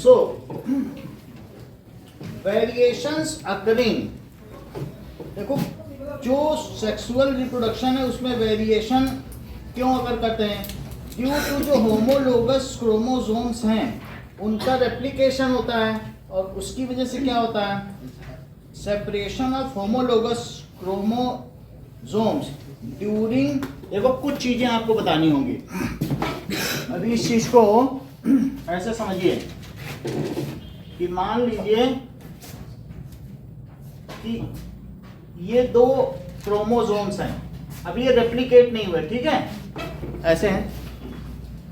सो variations occurring, देखो जो sexual reproduction है उसमें वेरिएशन क्यों अगर करते हैं, ड्यू टू जो होमोलोगस क्रोमोसोम्स हैं उनका रेप्लिकेशन होता है, और उसकी वजह से क्या होता है, separation of homologous chromosomes during, देखो कुछ चीजें आपको बतानी होंगी। अभी इस चीज को ऐसे समझिए कि मान लीजिए कि ये दो क्रोमोसोम्स हैं, अभी ये रेप्लिकेट नहीं हुए, ठीक है, ऐसे हैं,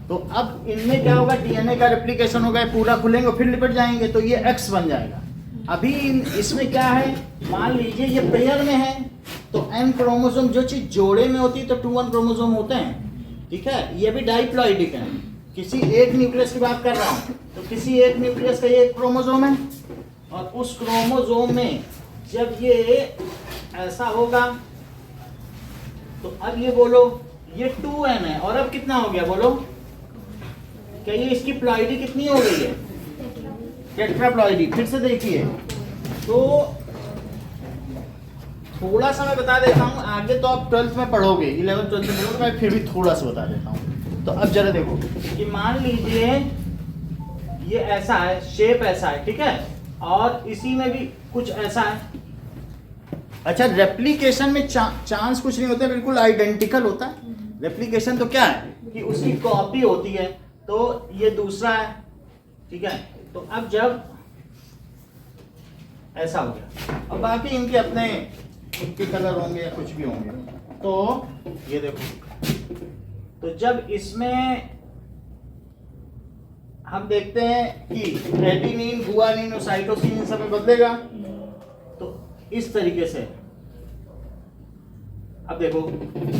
तो अब इनमें क्या होगा, डीएनए का रेप्लिकेशन होगा, पूरा खुलेंगे फिर लिपट जाएंगे, तो ये एक्स बन जाएगा। अभी इसमें क्या है, मान लीजिए ये पेयर में है, तो एन क्रोमोसोम, जो चीज जोड़े में होती है तो 2 1 क्रोमोसोम होते हैं, ठीक है, ये भी डाइप्लॉइडिक है, किसी एक न्यूक्लियस की बात कर रहा हूं, तो किसी एक न्यूक्लियस का ये एक क्रोमोसोम है, और उस क्रोमोसोम में जब ये ऐसा होगा तो अब ये बोलो ये 2n है, और अब कितना हो गया बोलो, क्या ये इसकी प्लॉइडी कितनी हो गई है, टेट्राप्लॉइडी। फिर से देखिए, तो थोड़ा सा मैं बता देता हूँ, आगे तो आप 12th में पढ़ोगे, 11th 12th में पढ़ोगे, मैं फिर भी थोड़ा सा बता देता हूँ। तो अब जरा देखो कि मान लीजिए ये ऐसा है, शेप ऐसा है, ठीक है, और इसी में भी कुछ ऐसा है। अच्छा, रेप्लिकेशन में चांस कुछ नहीं होता, बिल्कुल आइडेंटिकल होता है। रेप्लिकेशन तो क्या है कि उसकी कॉपी होती है, तो ये दूसरा है, ठीक है, तो अब जब ऐसा हो गया, और बाकी इनके अपने इनके कलर होंगे या कुछ भी होंगे, तो ये देखो, तो जब इसमें हम देखते हैं कि एडेनिन, गुआनिन और साइटोसिन सब में बदलेगा, तो इस तरीके से अब देखो,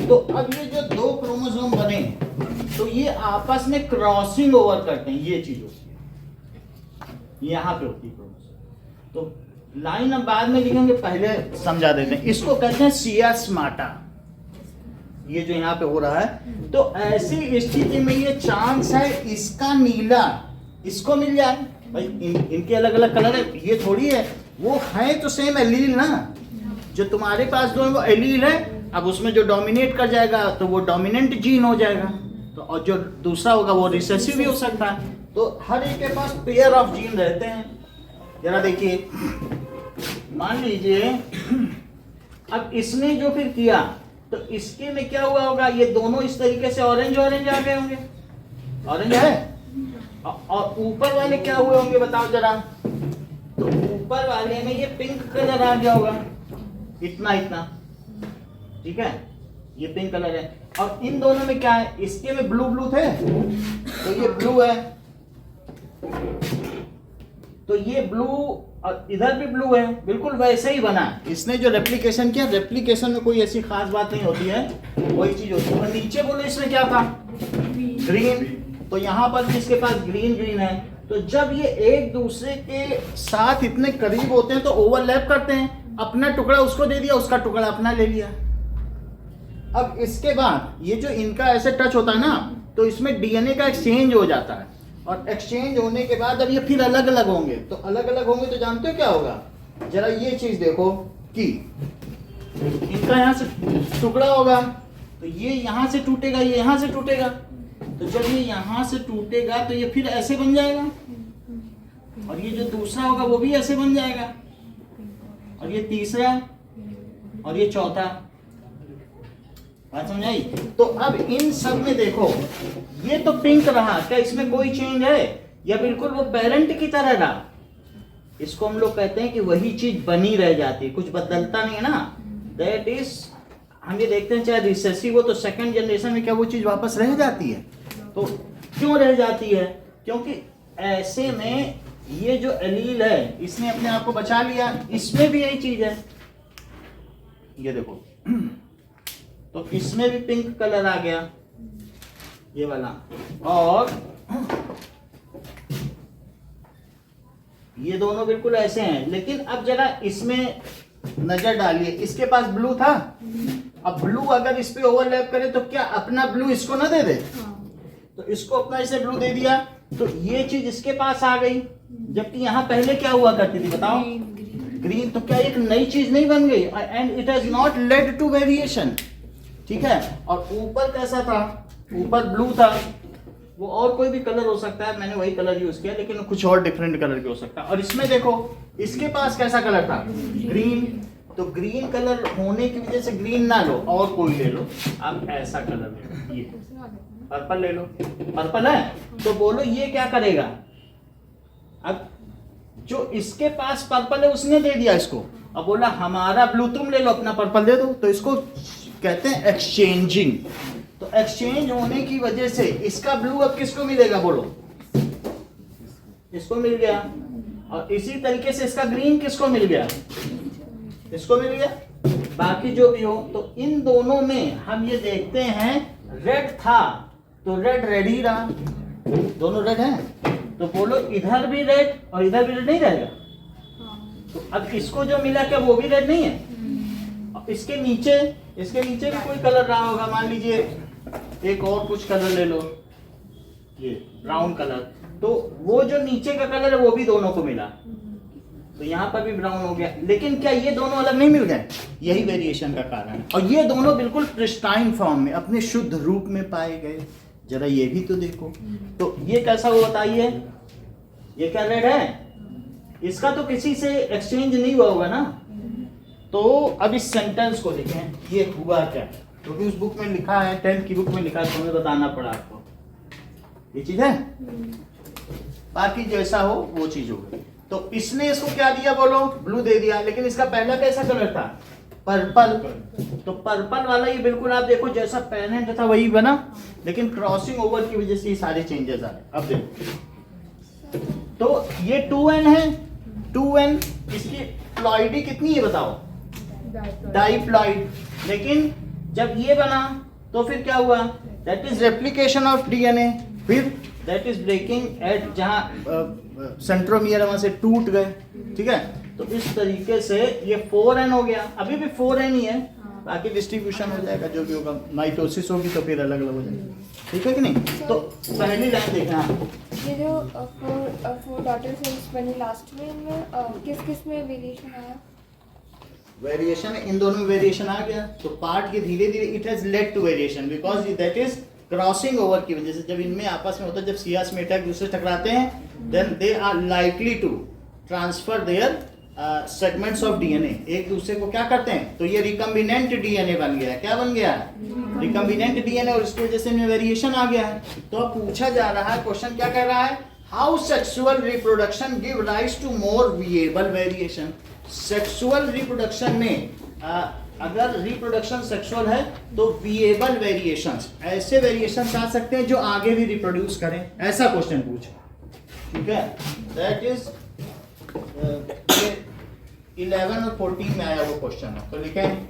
तो अब ये जो दो क्रोमोसोम बने तो ये आपस में क्रॉसिंग ओवर करते हैं, ये चीज होती है, यहाँ पे होती है क्रोमोसोम। तो लाइन अब बाद में लिखेंगे, पहले समझा देते हैं, इसको कहते हैं सियास्माटा, ये जो यहाँ पे हो रहा है। तो ऐसी स्थिति में ये चांस है इसका नीला इसको मिल जाए, भाई इनके अलग अलग कलर है, ये थोड़ी है, वो है तो सेम एलील ना, जो तुम्हारे पास जो है वो एलील है, अब उसमें जो डोमिनेट कर जाएगा तो वो डोमिनेंट जीन हो जाएगा, तो और जो दूसरा होगा वो रिसेसिव भी हो सकता है। तो हर एक के पास पेयर ऑफ जीन रहते हैं। जरा देखिए, मान लीजिए अब इसने जो फिर किया, तो इसके में क्या हुआ होगा, ये दोनों इस तरीके से ऑरेंज ऑरेंज आ गए होंगे, ऑरेंज है, और ऊपर वाले क्या हुए होंगे बताओ जरा, तो ऊपर वाले में ये पिंक कलर आ गया होगा, इतना इतना, ठीक है, ये पिंक कलर है, और इन दोनों में क्या है, इसके में ब्लू ब्लू थे, तो ये ब्लू है, तो ये ब्लू, और इधर भी ब्लू है, बिल्कुल वैसे ही बना। इसने जो रेप्लिकेशन किया, रेप्लिकेशन में कोई ऐसी खास बात नहीं होती है, वही चीज होती है। और नीचे बोलो इसमें क्या था, ग्रीन, तो यहाँ पर जिसके पास ग्रीन ग्रीन है, तो जब ये एक दूसरे के साथ इतने करीब होते हैं तो ओवरलैप करते हैं, अपना टुकड़ा उसको दे दिया, उसका टुकड़ा अपना ले लिया। अब इसके बाद ये जो इनका ऐसे टच होता है ना, तो इसमें डीएनए का एक्सचेंज हो जाता है, और एक्सचेंज होने के बाद अब ये फिर अलग अलग होंगे, तो अलग अलग होंगे तो जानते हो क्या होगा, जरा ये चीज देखो कि इनका यहाँ से टुकड़ा होगा, तो ये यहाँ से टूटेगा, ये यहाँ से टूटेगा, तो जब ये यहाँ से टूटेगा तो ये फिर ऐसे बन जाएगा, और ये जो दूसरा होगा वो भी ऐसे बन जाएगा, और ये तीसरा, और ये चौथा। बात समझाई? तो अब इन सब में देखो, ये तो पिंक रहा, क्या इसमें कोई चेंज है, या बिल्कुल वो पेरेंट की तरह रहा? इसको हम लोग कहते हैं कि वही चीज बनी रह जाती है, कुछ बदलता नहीं है ना। दैट इज, हम ये देखते हैं चाहे रिसेसिव हो तो सेकंड जनरेशन में क्या वो चीज वापस रह जाती है। तो क्यों रह जाती है? क्योंकि ऐसे में ये जो एलील है इसने अपने आप को बचा लिया, इसमें भी यही चीज है, ये देखो, तो इसमें भी पिंक कलर आ गया, ये वाला, और ये दोनों बिल्कुल ऐसे हैं। लेकिन अब जरा इसमें नजर डालिए, इसके पास ब्लू था, अब ब्लू अगर इस पे ओवरलैप करे तो क्या अपना ब्लू इसको ना दे दे? तो इसको अपना इसे ब्लू दे दिया, तो ये चीज इसके पास आ गई, जबकि यहाँ पहले क्या हुआ करती थी बताओ, ग्रीन। तो क्या एक नई चीज नहीं बन गई, and it has not led to variation, ठीक है। और ऊपर कैसा था, ऊपर ब्लू था, वो और कोई भी कलर हो सकता है, मैंने वही कलर यूज किया, लेकिन कुछ और डिफरेंट कलर भी हो सकता है। और इसमें देखो इसके पास कैसा कलर था, ग्रीन। तो ग्रीन कलर होने की वजह से ग्रीन ना लो और कोई ले लो, अब ऐसा कलर ले लो, ये पर्पल ले लो, पर्पल है। तो बोलो ये क्या करेगा, अब जो इसके पास पर्पल है उसने दे दिया इसको, अब बोला हमारा ब्लू तुम ले लो, अपना पर्पल दे दो, तो इसको कहते हैं एक्सचेंजिंग। तो एक्सचेंज होने की वजह से इसका ब्लू अब किसको मिलेगा, बोलो इसको मिल गया, और इसी तरीके से इसका ग्रीन किसको मिल गया, इसको मिल गया। बाकी जो भी हो, तो इन दोनों में हम ये देखते हैं रेड था तो रेड ही रहा, दोनों रेड हैं, तो बोलो इधर भी रेड और इधर भी रेड नहीं रहेगा। तो अब इसको जो मिला क्या वो भी रेड नहीं है, और इसके नीचे भी कोई कलर रहा होगा, मान लीजिए एक और कुछ कलर ले लो, ये ब्राउन कलर, तो वो जो नीचे का कलर है वो भी दोनों को मिला, तो यहाँ पर भी ब्राउन हो गया। लेकिन क्या ये दोनों अलग नहीं मिल गए, यही वेरिएशन का कारण है। और ये दोनों बिल्कुल प्रिस्टाइन फॉर्म में अपने शुद्ध रूप में पाए गए, जरा ये भी तो देखो। तो ये कैसा हुआ बताइए, ये क्या रेड है, इसका तो किसी से एक्सचेंज नहीं हुआ होगा ना। तो अब इस सेंटेंस को देखें, ये हुआ क्या, क्योंकि उस बुक में लिखा है, 10th की बुक में लिखा है, तुम्हें बताना पड़ा आपको, ये चीज है। बाकी जैसा हो वो चीज हो गई। तो इसने इसको क्या दिया, बोलो ब्लू दे दिया, लेकिन इसका पहला कैसा कलर था, पर्पल। तो पर्पल वाला ये बिल्कुल आप देखो जैसा पेरेंट था वही बना, लेकिन क्रॉसिंग ओवर की वजह से ये सारे चेंजेस आ रहे। अब देखो, तो ये 2n है, 2n, इसकी प्लॉइडी कितनी है बताओ, डाइप्लॉइड। लेकिन जब ये बना तो फिर क्या हुआ, that is replication of DNA, फिर दैट इज ब्रेकिंग एट, जहां सेंट्रोमियर वहां से टूट गए, ठीक है। तो इस तरीके से ये 4n हो गया, अभी भी 4n ही है, बाकी डिस्ट्रीब्यूशन हो जाएगा जो भी होगा, माइटोसिस होगी तो फिर अलग अलग हो जाएगा, ठीक है कि नहीं। तो पहली लाइन देखना, ये जो फोर डॉटर सेल्स बनी लास्ट में, इनमें किस किस में वेरिएशन आया, वेरिएशन इन दोनों में वेरिएशन आ गया। तो पार्ट के धीरे धीरे it has led to variation, because that is crossing over की वजह से। जब इनमें आपस में होता है, जब सियास में एक दूसरे टकराते हैं, then they are likely to transfer their segments of DNA, एक दूसरे को क्या करते हैं, तो ये रिकम्बिनेंट डीएनए बन गया, क्या बन गया, रिकम्बिनेंट डीएनए, और इसकी वजह से इनमें वेरिएशन आ गया है। तो अब पूछा जा रहा है, क्वेश्चन क्या कह रहा है, how sexual reproduction give rise to more viable variation. Sexual reproduction में अगर रिप्रोडक्शन सेक्सुअल है तो विएबल वेरिएशंस, ऐसे वेरिएशंस आ सकते हैं जो आगे भी रिप्रोड्यूस करें, ऐसा क्वेश्चन पूछा, ठीक है। दैट इज 11 और 14 में आया वो क्वेश्चन है, तो लिखें,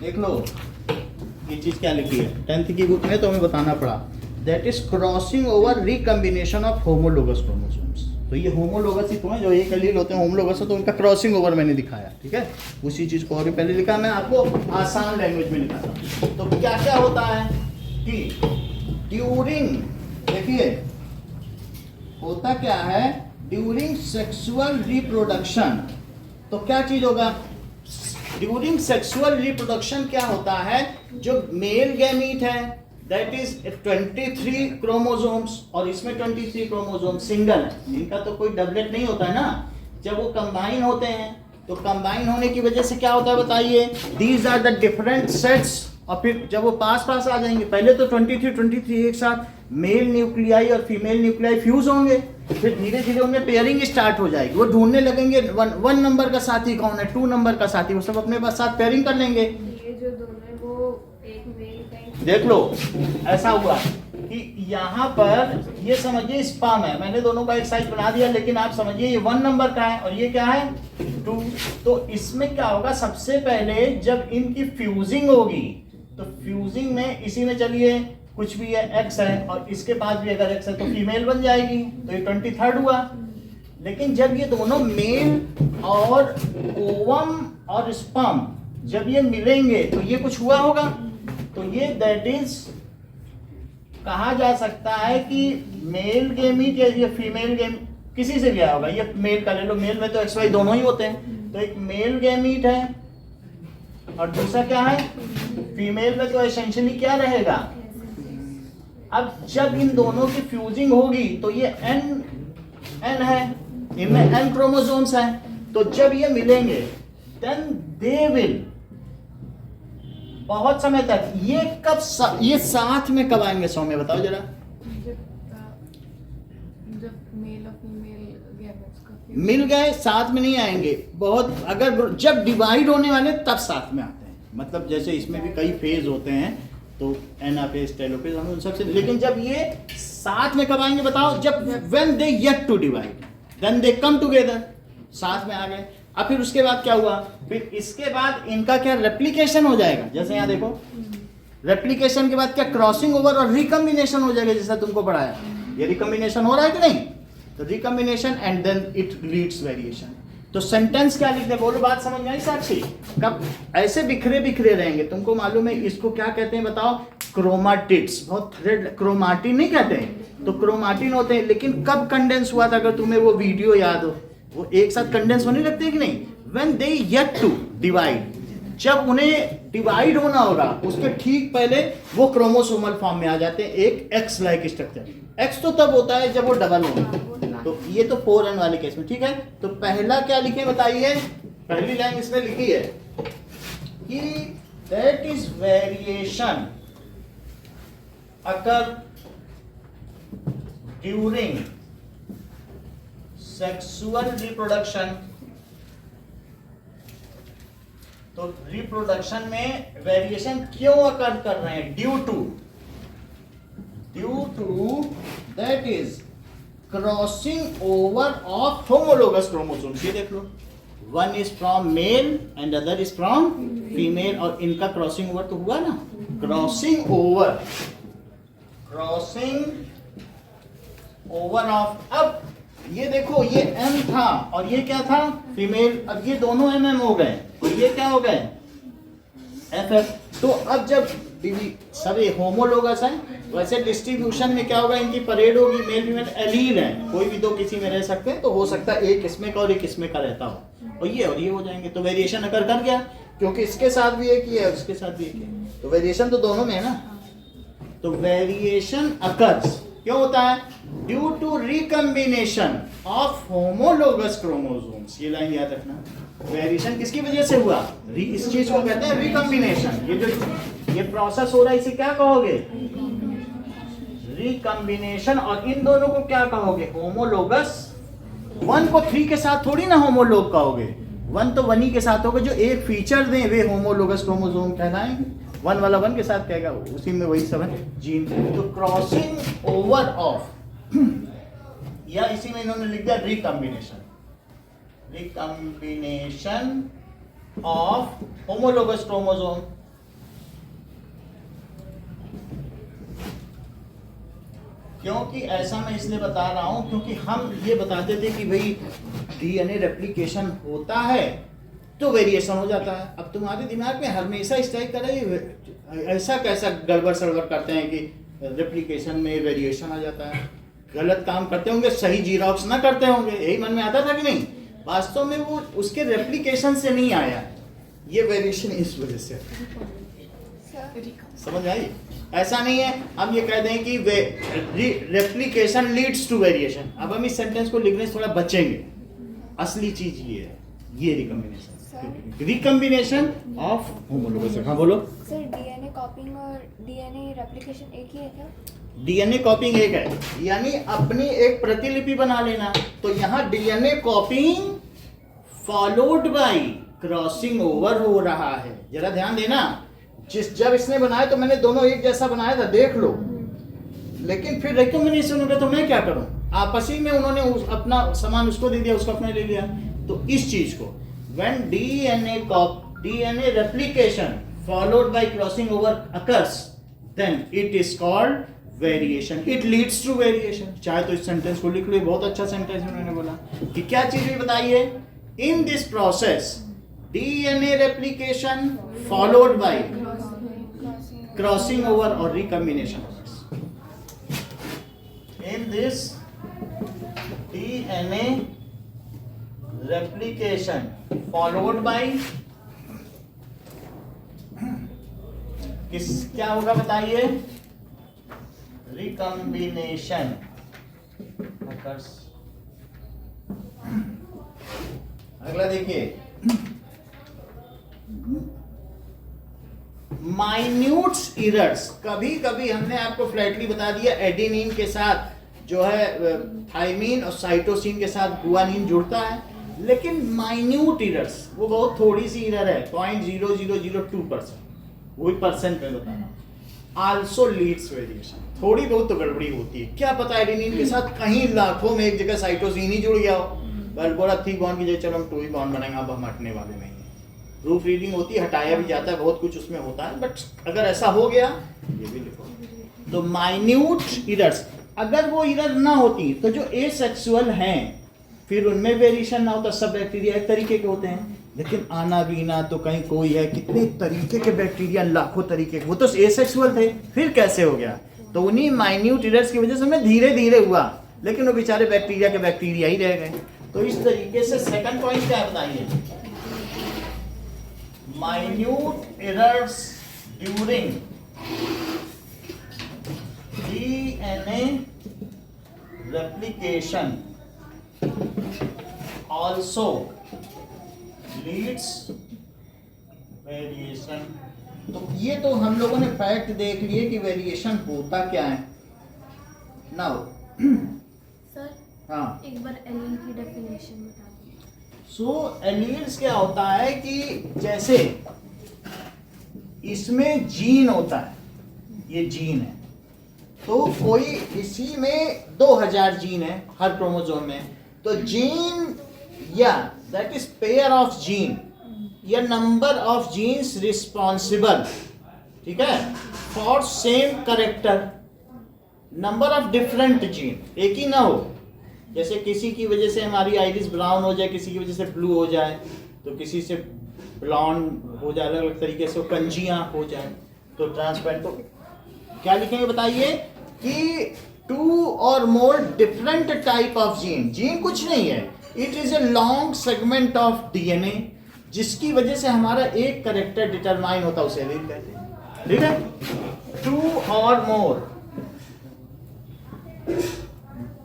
देख लो ये चीज क्या लिखी है 10th की बुक में, तो हमें बताना पड़ा, that is crossing over recombination of homologous chromosomes. तो ये होमोलोगस ही तो है, जो एक एलील होते हैं होमोलोगस, तो उनका क्रॉसिंग ओवर मैंने दिखाया, ठीक है। उसी चीज को और भी पहले लिखा, मैं आपको आसान लैंग्वेज में लिखा था। तो क्या क्या होता है कि ड्यूरिंग, देखिए होता क्या है, ड्यूरिंग सेक्सुअल रिप्रोडक्शन, तो क्या चीज होगा, ड्यूरिंग सेक्सुअल रिप्रोडक्शन क्या होता है, जो मेल गैमीट है दैट इज 23 क्रोमोसोम्स, और इसमें 23 क्रोमोसोम सिंगल है, इनका तो कोई डबलेट नहीं होता है ना। जब वो कंबाइन होते हैं तो कंबाइन होने की वजह से क्या होता है बताइए, these are the different sets, और फिर जब वो पास पास आ जाएंगे, पहले तो 23 एक साथ मेल न्यूक्लियाई और फीमेल न्यूक्लियाई फ्यूज होंगे, फिर धीरे धीरे उनमें पेयरिंग स्टार्ट हो जाएगी, वो ढूंढने लगेंगे 1 नंबर का साथी कौन है, 2 नंबर का साथी, वो सब अपने पास साथ पेयरिंग कर लेंगे। ये जो दोनों है वो एक मेल का, देख लो ऐसा हुआ कि यहाँ पर ये समझिए स्पर्म है, मैंने दोनों का एक साइज बना दिया, लेकिन आप समझिए ये 1 नंबर का है और ये क्या है 2। तो इसमें क्या होगा, सबसे पहले जब इनकी फ्यूजिंग होगी, तो फ्यूजिंग में इसी में चलिए कुछ भी है एक्स है, और इसके पास भी अगर एक्स है तो फीमेल बन जाएगी, तो ये 23rd हुआ। लेकिन जब ये दोनों मेल और ओवम और स्पर्म जब ये मिलेंगे तो ये कुछ हुआ होगा, तो ये दैट इज कहा जा सकता है कि मेल गेमीट या ये फीमेल गेम किसी से भी आया होगा, ये मेल का ले लो, मेल में तो एक्स वाई दोनों ही होते हैं, तो एक मेल गेमीट है और दूसरा क्या है फीमेल में, तो एसेंशियली क्या रहेगा। अब जब इन दोनों की फ्यूजिंग होगी तो ये एन है, इनमें एन क्रोमोसोम्स हैं, तो जब ये मिलेंगे देन दे विल, बहुत समय तक ये ये साथ में कब आएंगे सौम्य बताओ जरा। जब मेल और फीमेल गैमेट्स का मिल गए साथ में नहीं आएंगे, बहुत अगर जब डिवाइड होने वाले तब साथ में आते हैं, मतलब जैसे इसमें भी कई फेज होते हैं तो एनाफेज टेलोफेज हम उन सबसे, लेकिन जब ये साथ में कब आएंगे बताओ, जब when they yet to divide then they come together, साथ में आ गए। अब फिर उसके बाद क्या हुआ, फिर इसके बाद इनका क्या रेप्लिकेशन हो जाएगा, जैसे यहाँ देखो रेप्लिकेशन के बाद क्या क्रॉसिंग ओवर और रिकम्बिनेशन हो जाएगा, जैसा तुमको पढ़ाया, ये रिकम्बिनेशन हो रहा है कि नहीं, तो recombination and then it leads variation. तो सेंटेंस क्या लिखते हैं बोलो, बात समझ में आई साक्षी। कब ऐसे बिखरे बिखरे रहेंगे, तुमको मालूम है इसको क्या कहते हैं बताओ, क्रोमाटिड्स, बहुत थ्रेड, क्रोमाटिन नहीं कहते हैं, तो क्रोमाटिन होते हैं, लेकिन कब कंडेंस हुआ था, अगर तुम्हें वो वीडियो याद हो, वो एक साथ कंडेंस होने लगते हैं कि नहीं, when they yet to divide, जब उन्हें डिवाइड होना होगा उसके ठीक पहले वो क्रोमोसोमल फॉर्म में आ जाते हैं, एक एक्स लाइक स्ट्रक्चर। एक्स तो तब होता है जब वो डबल होगा, तो ये तो 4n वाले केस में, ठीक है। तो पहला क्या लिखे बताइए, पहली लाइन इसमें लिखी है कि that is variation occur during sexual reproduction. तो रिप्रोडक्शन में वेरिएशन क्यों अकर कर रहे हैं, due to that is crossing over of homologous chromosomes. ये देख लो, one is from male and other is from female, और इनका क्रॉसिंग ओवर तो हुआ ना, क्रॉसिंग ओवर ऑफ। अब ये देखो, ये एम था और ये क्या था फीमेल, अब ये दोनों एम हो गए, तो ये क्या हो गए एफ। तो अब जब सब ये होमोलोगस है, वैसे डिस्ट्रीब्यूशन में क्या होगा, इनकी परेड होगी, मेल फीमेल एलील है, कोई भी दो किसी में रह सकते हैं, तो हो सकता है एक इसमें का और एक इसमें का रहता हो, और ये हो जाएंगे, तो वेरिएशन अगर कर गया, क्योंकि इसके साथ भी एक ही है उसके साथ भी एक है, तो वेरिएशन तो दोनों में है ना। तो वेरिएशन अकर्स क्यों होता है, due to recombination of homologous chromosomes. ये लाइन याद रखना, वेरिएशन किसकी वजह से हुआ, इस चीज को कहते हैं रिकम्बिनेशन। ये जो ये प्रोसेस हो रहा है इसे क्या कहोगे, रिकम्बिनेशन, और इन दोनों को क्या कहोगे, होमोलोगस। 1 को 3 के साथ थोड़ी ना होमोलोग कहोगे, 1 तो 1 ही के साथ होगा, जो एक फीचर दें वे होमोलोगस क्रोमोसोम कहलाएंगे, 1 वाला 1 के साथ कहेगा, उसी में वही सब है जीन। तो क्रॉसिंग ओवर ऑफ, या इसी में इन्होंने लिख दिया रिकम्बिनेशन ऑफ होमोलोगस क्रोमोसोम। क्योंकि ऐसा मैं इसलिए बता रहा हूं क्योंकि हम ये बताते थे कि भाई डीएनए रेप्लिकेशन होता है तो वेरिएशन हो जाता है। अब तुम्हारे दिमाग में हमेशा स्ट्राइक कर रही है, ऐसा कैसा गड़बड़ सड़बड़ करते हैं कि रेप्लिकेशन में वेरिएशन आ जाता है, गलत काम करते होंगे, सही जीरोक्स ना करते होंगे, यही मन में आता था कि नहीं। वास्तव में वो उसके रेप्लिकेशन से नहीं आया, ये वेरिएशन इस वजह से। समझ आई, ऐसा नहीं है हम ये कह दें कि रेप्लिकेशन लीड्स टू वेरिएशन। अब हम इस सेंटेंस को लिखने से थोड़ा बचेंगे, असली चीज ये है, ये रिकम्बिनेशन ऑफ होमोलोगस। हाँ बोलो सर, डीएनए कॉपिंग और डीएनए रेप्लिकेशन एक ही है क्या? डीएनए कॉपिंग एक है, यानी अपनी एक प्रतिलिपि बना लेना। तो यहाँ DNA कॉपिंग followed by crossing over हो रहा है। जरा ध्यान देना, जब इसने बनाया तो मैंने दोनों एक जैसा बनाया था, देख लो, लेकिन फिर रिकम्बिनेशन हो गया तो मैं क्या करूं, आपसी में उन्होंने अपना सामान उसको दे दिया, उसको अपने ले लिया। तो इस चीज को when DNA replication followed by crossing over occurs, then it is called variation. It leads to variation. चाहे तो इस सेंटेंस को लिख लो, बहुत अच्छा सेंटेंस उन्होंने बोला कि क्या चीज भी बताइए, in this process DNA replication followed by crossing over और recombination occurs. this DNA replication followed by क्या होगा बताइए? Recombination occurs. अगला देखिए, माइन्यूट इरर्स. कभी कभी हमने आपको फ्लैटली बता दिया एडेनिन के साथ जो है थाइमीन और साइटोसिन के साथ गुआनिन जुड़ता है, लेकिन माइन्यूट इरर्स वो बहुत थोड़ी सी इरर है, 0.0002%, वही परसेंट में बताना. आल्सो लीड्स वेरिएशन, थोड़ी बहुत तो गड़बड़ी होती है. क्या पता एडेनिन के साथ कहीं लाखों में एक जगह साइटोसिन ही जुड़ गया हो, बस बोला 3 बॉन्ड की जगह चलो हम 2 ही बॉन्ड बनाएंगे, अब हम हटने वाले नहीं. प्रूफ रीडिंग होती है, हटाया भी जाता है, बहुत कुछ उसमें होता है, बट अगर ऐसा हो गया ये भी लिखो. तो माइन्यूट इरर्स, अगर वो इरर ना होती तो जो एसेक्सुअल हैं फिर उनमें वेरिएशन ना होता. सब बैक्टीरिया एक तरीके के होते हैं, लेकिन आना बीना तो कहीं कोई है, कितने तरीके के बैक्टीरिया, लाखों तरीके के. वो तो एसेक्सुअल थे, फिर कैसे हो गया? तो उन्हीं माइन्यूट इरर्स की वजह से हमें धीरे धीरे हुआ, लेकिन वो बेचारे बैक्टीरिया के बैक्टीरिया ही रह गए. तो इस तरीके से सेकंड पॉइंट क्या बताइए? Minute errors during DNA replication also leads variation. तो ये तो हम लोगों ने फैक्ट देख लिए कि वेरिएशन होता क्या है. नाउ सर हाँ, एक बार एलील की डेफिनेशन बता दीजिए. सो एलील्स क्या होता है कि जैसे इसमें जीन होता है, ये जीन है, तो कोई इसी में 2000 जीन है हर क्रोमोसोम में, तो जीन या that is pair of gene या नंबर ऑफ जीन्स रिस्पॉन्सिबल, ठीक है, for same character, number of different gene एक ही ना हो. जैसे किसी की वजह से हमारी आइरिस ब्राउन हो जाए, किसी की वजह से ब्लू हो जाए, तो किसी से ब्लॉन्ड हो जाए, अलग अलग तरीके से कंजियां हो जाए, तो ट्रांसपेरेंट. तो क्या लिखेंगे बताइए कि 2 और more different type of gene. Gene कुछ नहीं है, it is a long segment of DNA जिसकी वजह से हमारा एक करेक्टर डिटरमाइन होता है, उसे एलील कहते हैं. ठीक है, 2 और more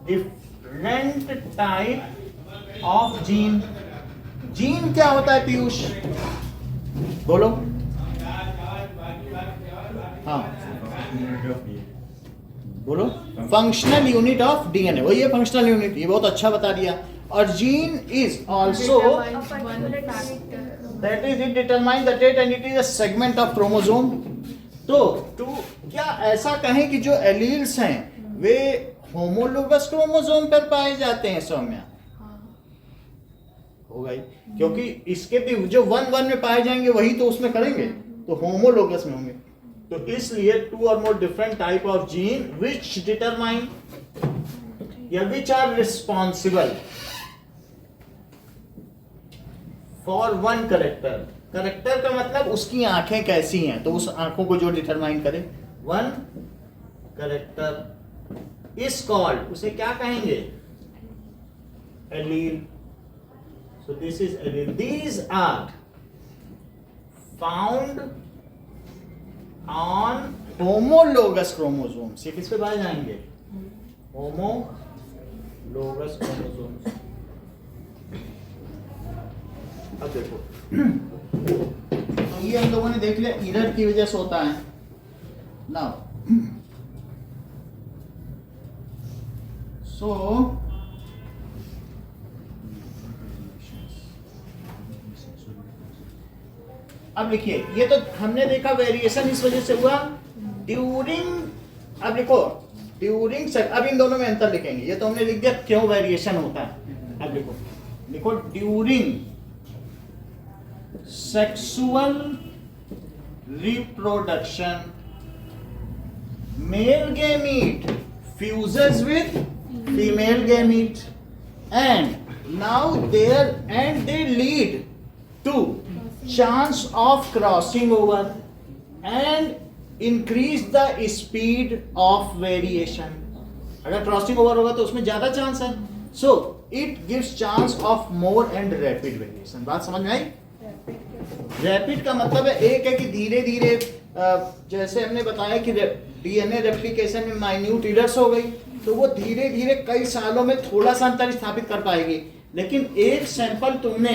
different type of gene. Gene क्या होता है पीयूष? बोलो. हाँ बोलो. फंक्शनल यूनिट ऑफ डीएनए, वही है फंक्शनल यूनिट. ये बहुत अच्छा बता दिया. और gene is also that is it determine the date and it is a segment of chromosome. तो क्या ऐसा कहें कि जो एलील्स हैं वे होमोलोगस क्रोमोसोम पर पाए जाते हैं सौम्या? हो गई, क्योंकि इसके भी जो 1 में पाए जाएंगे वही तो उसमें करेंगे, तो होमोलोगस में होंगे. तो इसलिए 2 और more different type of gene which determine या which are responsible for 1 character. Character का मतलब उसकी आंखें कैसी हैं, तो उस आंखों को जो डिटरमाइन करे 1 करेक्टर इज कॉल्ड, उसे क्या कहेंगे? Allele. So this is allele. These are found on homologous chromosomes. ये किस पे पाए जाएंगे? Homologous chromosomes. अब देखो, तो ये हम लोगों ने देख लिया इरर की वजह से होता है. Now, so अब लिखिए, ये तो हमने देखा वेरिएशन इस वजह से हुआ ड्यूरिंग. अब लिखो ड्यूरिंग, अब इन दोनों में अंतर लिखेंगे. ये तो हमने लिख दिया क्यों वेरिएशन होता है. अब लिखो during sexual reproduction mail gamete fuses with female gamete and they lead to chance of crossing over and increase the speed of variation. अगर क्रॉसिंग ओवर होगा तो उसमें ज्यादा चांस है. So it gives chance of more and rapid variation. बात समझ में आई? Rapid का मतलब है एक है कि धीरे धीरे, जैसे हमने बताया कि डीएनए रेप्लिकेशन में माइन्यूट एरर्स हो गई तो वो धीरे धीरे कई सालों में थोड़ा सा अंतर स्थापित कर पाएगी. लेकिन एक सैंपल तुमने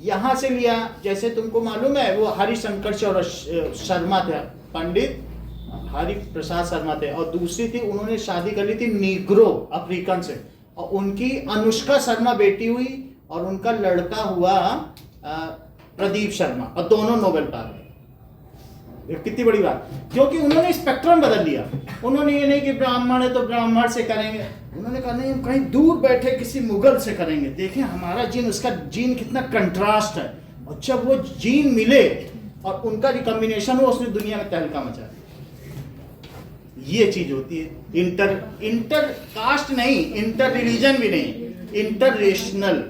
यहाँ से लिया, जैसे तुमको मालूम है वो हरिशंकर शर्मा थे, पंडित हरि प्रसाद शर्मा थे, और दूसरी थी उन्होंने शादी कर ली थी नीग्रो अफ्रीकन से, और उनकी अनुष्का शर्मा बेटी हुई और उनका लड़का हुआ प्रदीप शर्मा, और दोनों नोबेल पाए. कितनी बड़ी बात, क्योंकि उन्होंने स्पेक्ट्रम बदल लिया. उन्होंने ये नहीं कि ब्राह्मण है तो ब्राह्मण से करेंगे, उन्होंने कहा नहीं कहीं दूर बैठे किसी मुगल से करेंगे. देखें हमारा जीन, उसका जीन कितना कंट्रास्ट है, और जब वो जीन मिले और उनका रिकॉम्बिनेशन हो उसने दुनिया में तहलका मचा दिया. ये चीज होती है इंटर कास्ट नहीं, इंटर रिलीजन भी नहीं, इंटर रेशनल.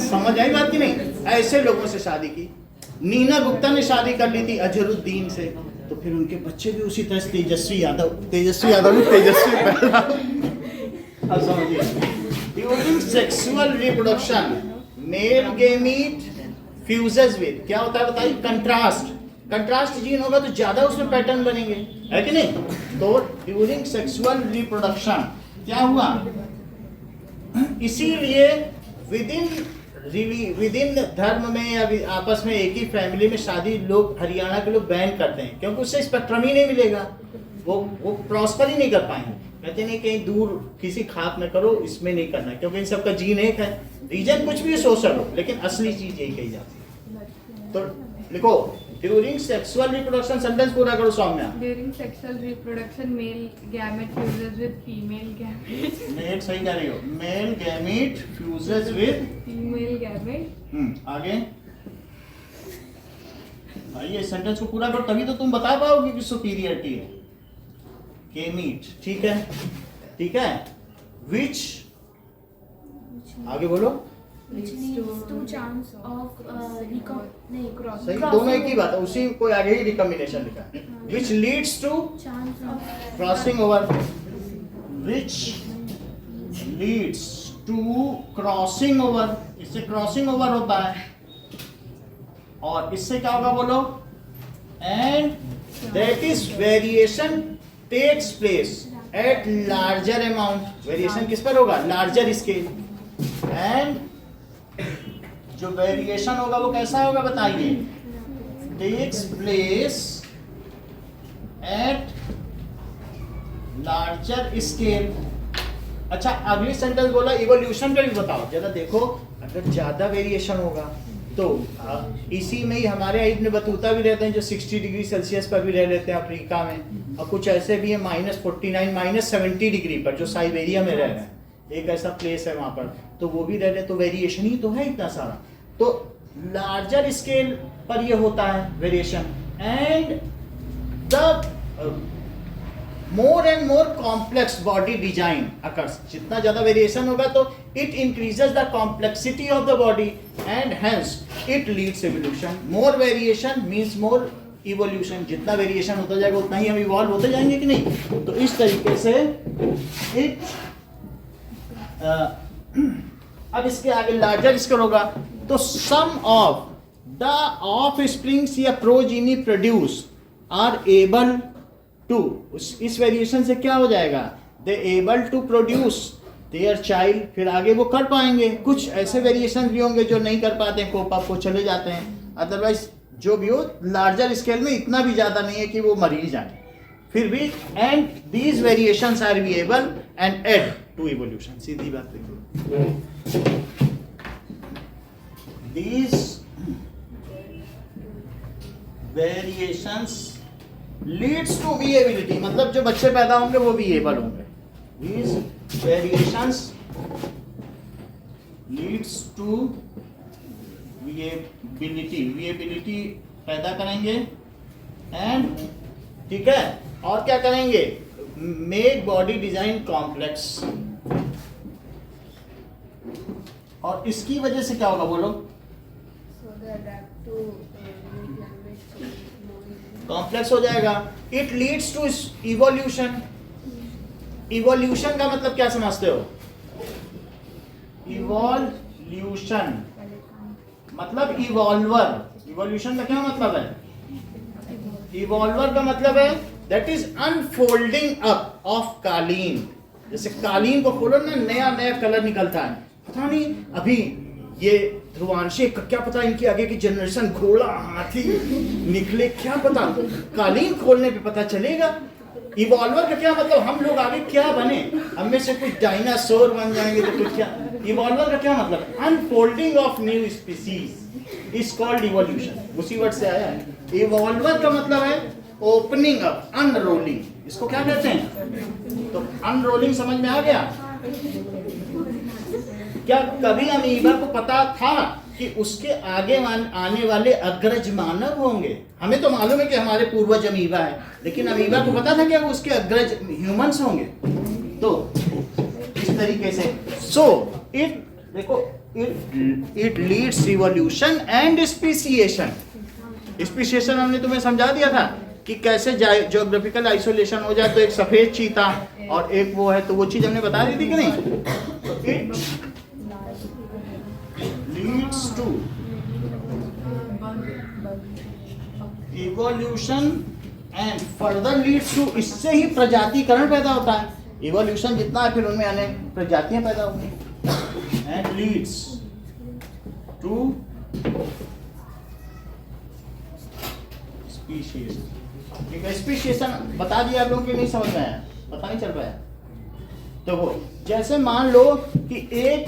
समझ आई बात की नहीं? ऐसे लोगों से शादी की. नीना गुप्ता ने शादी कर ली थी अजहरुद्दीन से, तो फिर उनके बच्चे भी उसी तरह से तेजस्वी यादव नहीं तेजस्वी पैदा. अब समझिए, during sexual reproduction male gamete fuses with, क्या होता है बताइए? कंट्रास्ट जीन होगा तो ज्यादा उसमें पैटर्न बनेंगे, है कि नहीं? तो ड्यूरिंग सेक्सुअल रिप्रोडक्शन क्या हुआ? इसीलिए विदिन धर्म में या आपस में एक ही फैमिली में शादी लोग हरियाणा के लोग बैन करते हैं, क्योंकि उससे स्पेक्ट्रम ही नहीं मिलेगा, वो प्रॉस्पर ही नहीं कर पाएंगे. कहते नहीं कहीं दूर किसी खाप में करो, इसमें नहीं करना, क्योंकि इन सबका जीन एक है. रीजन कुछ भी सोशल हो, लेकिन असली चीज यही कही जाती है. तो लिखो ड्यूरिंग सेक्सुअल रिप्रोडक्शन, सेंटेंस पूरा करो Saumya. During sexual reproduction, male gamete fuses with female gamete. Male सही कह रही हो, male gamete fuses with Female gamete. आगे आइए सेंटेंस को पूरा करो, तभी तो तुम बता पाओगे कि सुपीरियरिटी है. गैमीट, ठीक है ठीक है. विच, आगे बोलो. Which leads to chance of सही, दोनों एक ही बात है, उसी को आगे ही रिकॉम्बिनेशन लिखा है. Which leads to chance of crossing over, which leads to crossing over, इससे क्रॉसिंग ओवर होता है, और इससे क्या होगा बोलो? And that is variation takes place at larger amount. Variation किस पर होगा? Larger scale. एंड जो वेरिएशन होगा वो कैसा होगा बताइए? Takes place at larger scale. अच्छा अगली सेंटेंस बोला इवोल्यूशन का भी बताओ जरा. देखो अगर ज्यादा वेरिएशन होगा तो इसी में ही हमारे इब्न बतूता भी रहते हैं जो 60 डिग्री सेल्सियस पर भी रह लेते हैं अफ्रीका में, और कुछ ऐसे भी है -49 -70 डिग्री पर जो साइबेरिया में रह रहे हैं. एक ऐसा प्लेस है वहां पर, तो वो भी रह रहे, तो वेरिएशन ही तो है इतना सारा. तो लार्जर स्केल पर ये होता है variation. And the more and more complex body design occurs. जितना ज्यादा वेरिएशन होगा तो it increases the complexity of the body and hence it leads evolution. More variation means more evolution. जितना वेरिएशन होता जाएगा उतना ही हम इवॉल्व होते जाएंगे कि नहीं? तो इस तरीके से इट अब इसके आगे लार्जर स्केल होगा तो some of the offsprings या progeny produce are able to, इस वेरिएशन से क्या हो जाएगा? They able to produce their child. फिर आगे वो कर पाएंगे. कुछ ऐसे वेरिएशन भी होंगे जो नहीं कर पाते हैं, कोप को चले जाते हैं. अदरवाइज जो भी हो लार्जर स्केल में इतना भी ज्यादा नहीं है कि वो मर ही जाए. फिर भी and these variations are viable and add to evolution. सीधी बात देखो, these variations leads to viability, मतलब जो बच्चे पैदा होंगे वो विएबल होंगे. These variations leads to viability पैदा करेंगे. एंड ठीक है, और क्या करेंगे? Make body design complex. और इसकी वजह से क्या होगा बोलो? कॉम्प्लेक्स हो जाएगा. It leads to evolution. Evolution का मतलब क्या समझते हो? इवोल्यूशन मतलब इवॉल्वर। इवोल्यूशन का क्या मतलब है? इवॉल्वर का मतलब है that is unfolding up of कालीन। जैसे कालीन को खोलो ना, नया नया कलर निकलता है। पता नहीं अभी ये ध्रुवांशी क्या पता इनकी आगे की जनरेशन घोड़ा हाथी निकले, क्या पता, कालीन खोलने पे पता चलेगा। इवॉल्वर का क्या मतलब? हम लोग आगे क्या बने, हम में से कुछ डायनासोर बन जाएंगे तो कुछ क्या। इवॉल्वर का क्या मतलब? Unfolding of new species is called evolution. उसी वर्ड से आया है। इवॉल्वर का मतलब है ओपनिंग अप, अनरोलिंग। इसको क्या कहते हैं? तो अनरोलिंग समझ में आ गया? क्या कभी अमीबा को पता था कि उसके आगे आने वाले अग्रज मानव होंगे? हमें तो मालूम है कि हमारे पूर्वज अमीबा है, लेकिन अमीबा को पता था कि वो उसके अग्रज ह्यूमंस होंगे। तो इस तरीके से सो इट देखो it leads evolution and speciation. Speciation हमने तुम्हें समझा दिया था कि कैसे ज्योग्राफिकल आइसोलेशन हो जाए। तो एक सफेद चीता और एक वो है, तो वो चीज हमने बता दी थी कि नहीं? तो it leads to evolution and further leads to, इससे ही प्रजातिकरण पैदा होता है। इवोल्यूशन जितना है फिर उनमें अनेक प्रजातियां पैदा होती हैं। and leads to species। ठीक है, स्पीशीएशन बता दिया आप लोगों को, नहीं समझ में आया? पता नहीं चल पाया? तो वो जैसे मान लो कि एक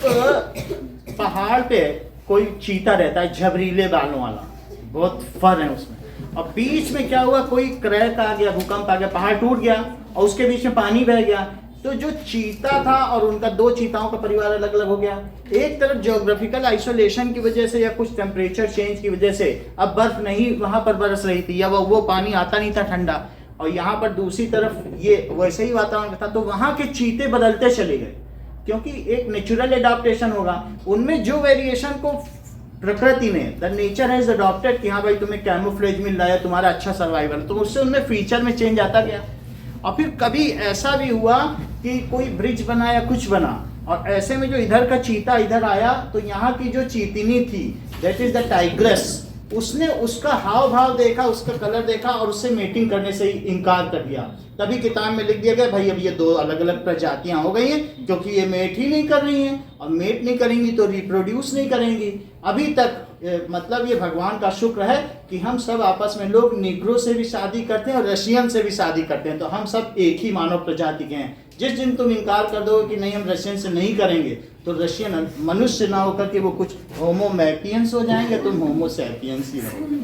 पहाड़ पे कोई चीता रहता है, झबरीले बालों वाला, बहुत फर है उसमें, और बीच में क्या हुआ, कोई क्रैक आ गया, भूकंप आ गया, पहाड़ टूट गया और उसके बीच में पानी बह गया। तो जो चीता था और उनका दो चीताओं का परिवार अलग अलग हो गया। एक तरफ ज्योग्राफिकल आइसोलेशन की वजह से या कुछ टेम्परेचर चेंज की वजह से अब बर्फ नहीं वहां पर बरस रही थी, या वो पानी आता नहीं था ठंडा, और यहाँ पर दूसरी तरफ ये वैसे ही वातावरण था, तो वहां के चीते बदलते चले गए, क्योंकि एक नेचुरल एडाप्टेशन होगा। उनमें जो वेरिएशन को प्रकृति ने, द नेचर हैज अडॉप्टेड, कि हाँ भाई तुम्हें कैमोफ्लेज मिल रहा है, तुम्हारा अच्छा सर्वाइवल, तो उससे उनमें फीचर में चेंज आता गया। और फिर कभी ऐसा भी हुआ कि कोई ब्रिज बना या कुछ बना, और ऐसे में जो इधर का चीता इधर आया, तो यहाँ की जो चीतिनी थी, दैट इज द टाइग्रेस, उसने उसका हाव भाव देखा, उसका कलर देखा और उससे मेटिंग करने से इनकार कर दिया। तभी किताब में लिख दिया गया भाई अब ये दो अलग अलग प्रजातियां हो गई हैं, क्योंकि ये मेट ही नहीं कर रही हैं, और मेट नहीं करेंगी तो रिप्रोड्यूस नहीं करेंगी। अभी तक मतलब ये भगवान का शुक्र है कि हम सब आपस में, लोग निग्रो से भी शादी करते हैं और रशियन से भी शादी करते हैं, तो हम सब एक ही मानव प्रजाति के हैं। जिस दिन तुम इनकार कर दो कि नहीं हम रशियन से नहीं करेंगे, तो रशियन मनुष्य ना होकर के वो कुछ होमो मैपियंस हो जाएंगे, तुम होमो सैपियंस ही रहोगे।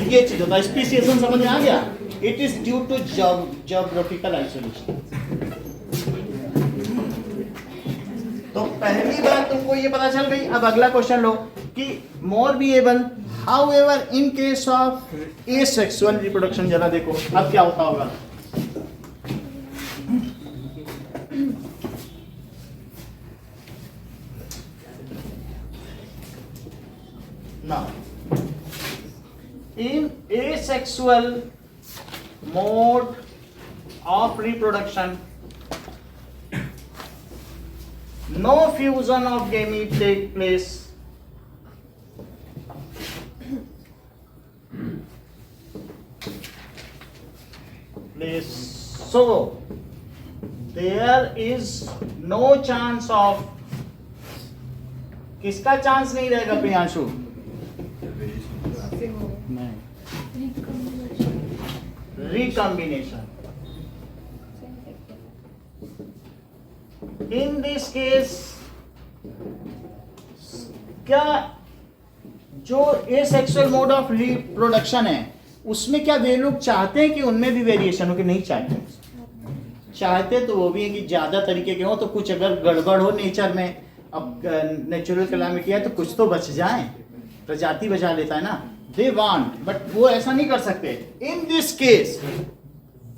ये चीज होता है। स्पीसीएशन समझ में आ गया? It is due to geographical isolation. तो पहली बात तुमको ये पता चल गई। अब अगला क्वेश्चन लो कि more viable, however in case of asexual reproduction, जरा देखो अब क्या होता होगा। Now, in asexual mode of reproduction, no fusion of gamete take place. So, there is no chance of, किसका चांस नहीं रहेगा Priyanshu? Recombination. In this case, क्या जो एसेक्सुअल मोड ऑफ रिप्रोडक्शन है उसमें क्या वे लोग चाहते हैं कि उनमें भी वेरिएशन हो कि नहीं चाहते? चाहते तो वो भी है कि ज्यादा तरीके के हो, तो कुछ अगर गड़बड़ हो नेचर में, अब नेचुरल कैलामिटी है तो कुछ तो बच जाए, प्रजाति बचा लेता है ना। They want, but वो ऐसा नहीं कर सकते। In this case,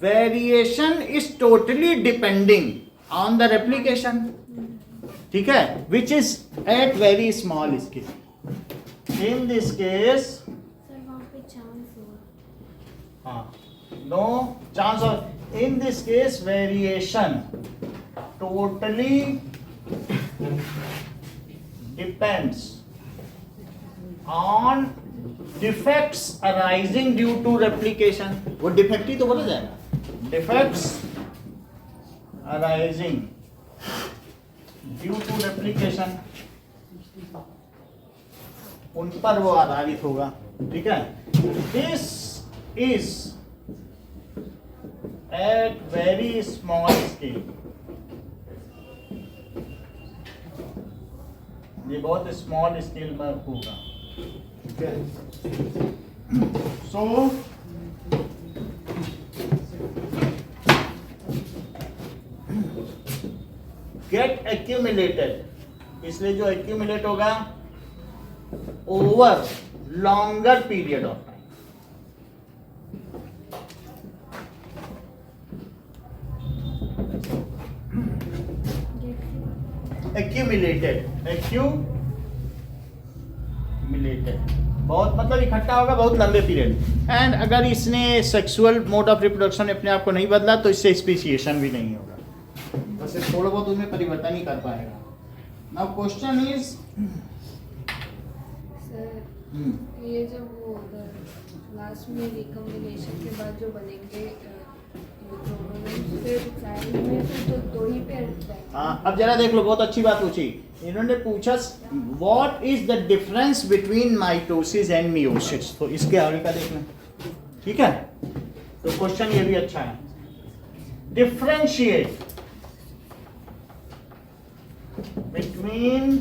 variation is totally depending on the replication, ठीक है, which is at very small scale. In this case, sir वहाँ पे चांस हुआ। हाँ no chance of, in this case variation totally depends on defects arising due to replication. वो defect ही तो बोला जाएगा, defects arising due to replication, उन पर वो आधारित होगा, ठीक है. This is at very small scale, ये बहुत स्मॉल स्केल पर होगा, ठीक है. सो गेट एक्यूमुलेटेड, इसलिए जो एक्यूमुलेट होगा over longer period of time. Accumulated बहुत मतलब इकट्ठा होगा बहुत लंबे पीरियड. एंड अगर इसने सेक्सुअल मोड ऑफ रिप्रोडक्शन अपने आप को नहीं बदला तो इससे स्पेसिएशन भी नहीं होगा, बस थोड़ा बहुत उसमें परिवर्तन ही कर पाएगा. नाउ क्वेश्चन इज सर, ये जो वो लास्ट में रिकम्बिनेशन के बाद जो बनेंगे फिर चाइल्ड में तो दो ही पेयर रहेंगे. हाँ, अब जरा देख लो, बहुत अच्छी बात पूछी. इन्होंने पूछा what is the difference between mitosis and meiosis, तो इसके आगे का देखना, ठीक है. तो क्वेश्चन ये भी अच्छा है. Differentiate between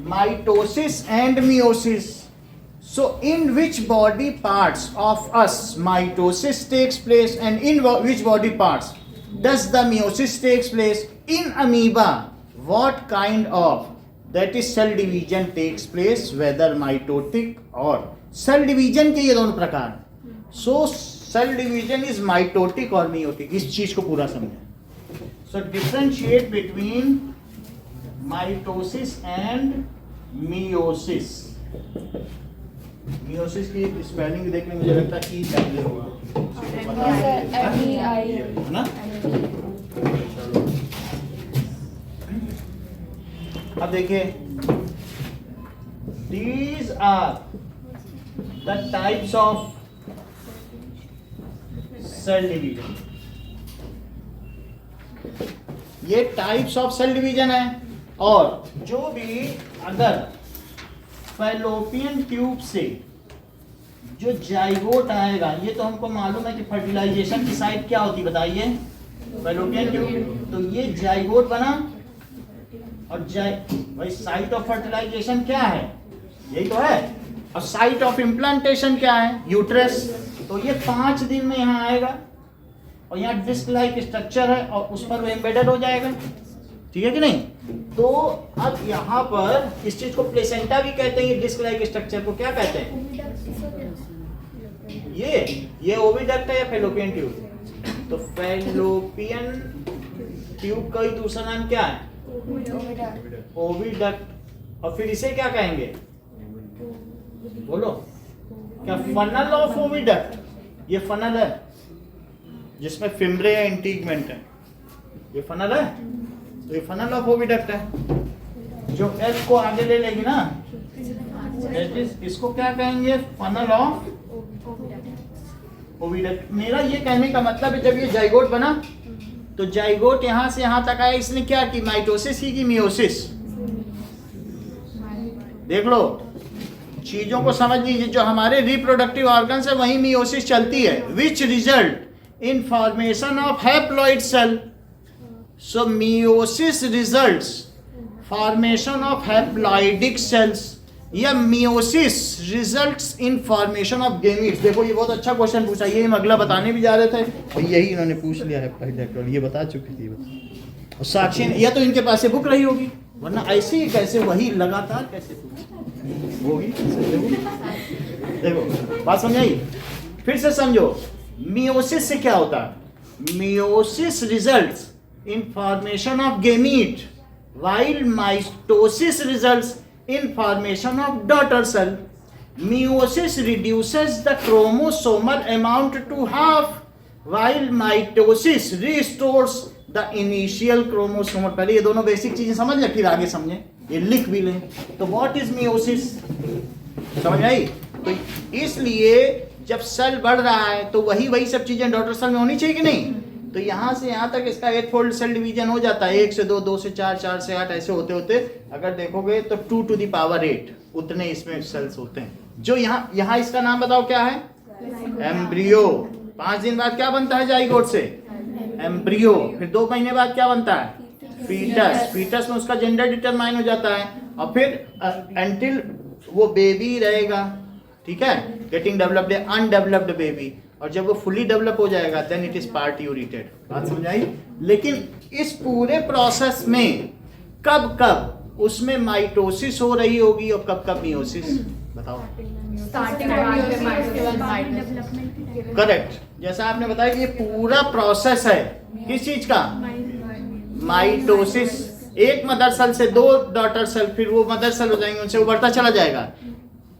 mitosis and meiosis. So in which body parts of us mitosis takes place and in which body parts does the meiosis takes place? In amoeba, what kind of, that is cell division takes place, whether mitotic or cell division के ये दोनों प्रकार. So cell division is mitotic or meiotic, इस चीज को पूरा समझें. So differentiate between mitosis and meiosis. Meiosis की स्पेलिंग देखने में मुझे लगता है ई पहले होगा, है ना. अब देखिए, these are the types of cell division. ये टाइप्स ऑफ सेल डिवीजन है. और जो भी अगर फैलोपियन ट्यूब से जो जाइगोट आएगा, ये तो हमको मालूम है कि फर्टिलाइजेशन की साइट क्या होती, बताइए, फैलोपियन ट्यूब. तो ये जाइगोट बना और भाई साइट ऑफ फर्टिलाइजेशन क्या है, यही तो है. और साइट ऑफ इम्प्लांटेशन क्या है, यूट्रस. तो ये 5 दिन में यहाँ आएगा और यहाँ डिस्क लाइक स्ट्रक्चर है और उस पर वो एम्बेडेड हो जाएगा, ठीक है कि नहीं. तो अब यहाँ पर इस चीज को प्लेसेंटा भी कहते हैं, ये डिस्क लाइक स्ट्रक्चर को क्या कहते हैं, ये ओविडक्ट है या फैलोपियन ट्यूब. तो फैलोपियन ट्यूब का ही दूसरा नाम क्या है, ओविडक्ट. और फिर इसे क्या कहेंगे, बोलो क्या, फनल ऑफ ओविडक्ट. ये फनल है जिसमें फिम्ब्रे या इंटीगमेंट है, ये फनल है. तो ये फनल ऑफ ओविडक्ट है. जो एफ को आगे ले लेगी ना, इसको क्या कहेंगे, फनल ऑफ ओविडक्ट. मेरा ये कहने का मतलब है, जब ये जाइगोट बना तो जाइगोट यहाँ से यहाँ तक आया, इसने क्या की, माइटोसिस ही की मियोसिस. देख लो, चीजों को समझ लीजिए. जो हमारे रिप्रोडक्टिव ऑर्गन्स है वहीं मियोसिस चलती है, which result in formation of haploid cell. So meiosis results formation of haploidic cells या meiosis results in formation of gametes. देखो ये बहुत अच्छा क्वेश्चन पूछा, ये हम अगला बताने भी जा रहे थे और यही इन्होंने पूछ लिया है पहले, ये बता चुकी थी. और साक्षी या तो इनके पास बुक रही होगी, वरना ऐसे ही कैसे वही लगातार कैसे होगी. देखो बात समझाई, फिर से समझो. मियोसिस से क्या होता है, meiosis results in formation of gamete, while mitosis results in formation of daughter cell. meiosis reduces the chromosomal amount to half while mitosis restores the initial chromosomal. पहले ये दोनों बेसिक चीजें समझ लें फिर आगे समझें, ये लिख भी लें. तो what is meiosis? समझ आई? तो इसलिए जब सेल बढ़ रहा है तो वही सब चीजें डॉटर सेल में होनी चाहिए कि नहीं. तो यहां से यहां तक इसका 8 फोल्ड सेल डिवीजन हो जाता है. 1 से 2, 2 से 4, 4 से 8 ऐसे होते होते अगर देखोगे तो 2 to the power 8 उतने इसमें सेल्स होते हैं. जो यहाँ इसका नाम बताओ क्या है? एम्ब्रियो. 5 दिन बाद क्या बनता है जाइगोट से? एम्ब्रियो. फिर 2 महीने बाद क्या बनता है? फीटस. फीटस में उसका जेंडर डिटरमाइन हो जाता है और फिर एंटिल वो बेबी रहेगा. ठीक है, गेटिंग डेवलप्ड अनडेवलप्ड बेबी. और जब वो फुली डेवलप हो जाएगा देन इट इज पार्ट्यूरेटेड. बात समझ आई? लेकिन इस पूरे प्रोसेस में कब कब उसमें माइटोसिस हो रही होगी और कब कब मियोसिस? बताओ. करेक्ट. जैसा आपने बताया कि ये पूरा प्रोसेस है किस चीज का? माइटोसिस. एक मदर सेल से 2 डॉटर सेल, फिर वो मदर सेल हो जाएंगे, उनसे उभरता चला जाएगा.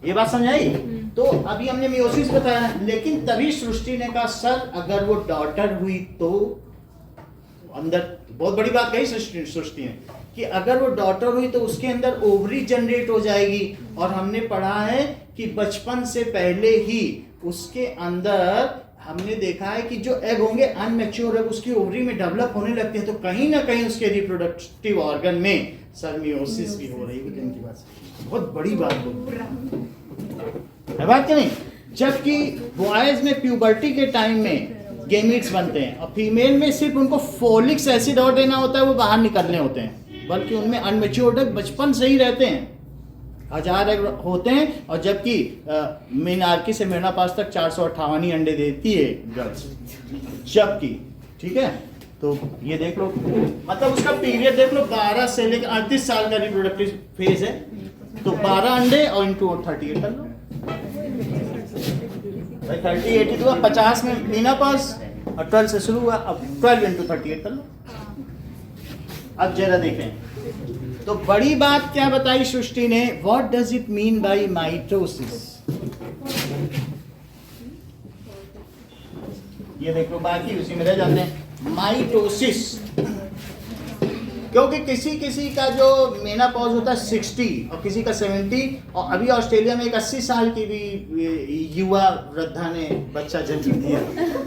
ये बात समझाई? तो अभी हमने मियोसिस बताया, लेकिन तभी सृष्टि ने कहा सर अगर वो डॉटर हुई तो अंदर बहुत बड़ी बात कही सृष्टि ने कि अगर वो डॉटर हुई तो उसके अंदर ओवरी जनरेट हो जाएगी. और हमने पढ़ा है कि बचपन से पहले ही उसके अंदर हमने देखा है कि जो एग होंगे अनमेच्योर एग उसकी ओवरी में डेवलप होने लगते हैं. तो कहीं ना कहीं उसके रिप्रोडक्टिव ऑर्गन में सर मियोसिस भी हो रही है. इनकी बात बहुत बड़ी बात है बात कि नहीं. जबकि बॉयज में प्यूबर्टी के टाइम में गेमीट्स बनते हैं और फीमेल में सिर्फ उनको फोलिक एसिड और देना होता है, वो बाहर निकलने होते हैं. बल्कि उनमें अनमेच्योर्ड एग बचपन से ही रहते हैं, 1000 एग होते हैं. और जबकि मीनार्की से मेनापास तक 458 ही अंडे देती है गर्ल्स. जबकि ठीक है, तो ये देख लो, मतलब उसका पीरियड देख लो, 12 से लेकर 38 साल का रिप्रोडक्टिव फेज है. तो 12 अंडे और इंटू 38 कर लो. 30 80 हुआ, 50 में मीनापास और 12 से शुरू हुआ. अब 12 इंटू 38 कर लो. अब जरा देखें तो बड़ी बात क्या बताई सृष्टि ने. What does it mean by mitosis? ये देखो, बाकी उसी में रह जाते हैं. माइटोसिस, क्योंकि किसी का जो मेनापॉज होता है 60 और किसी का 70. और अभी ऑस्ट्रेलिया में एक 80 साल की भी युवा वृद्धा ने बच्चा जन्म दिया,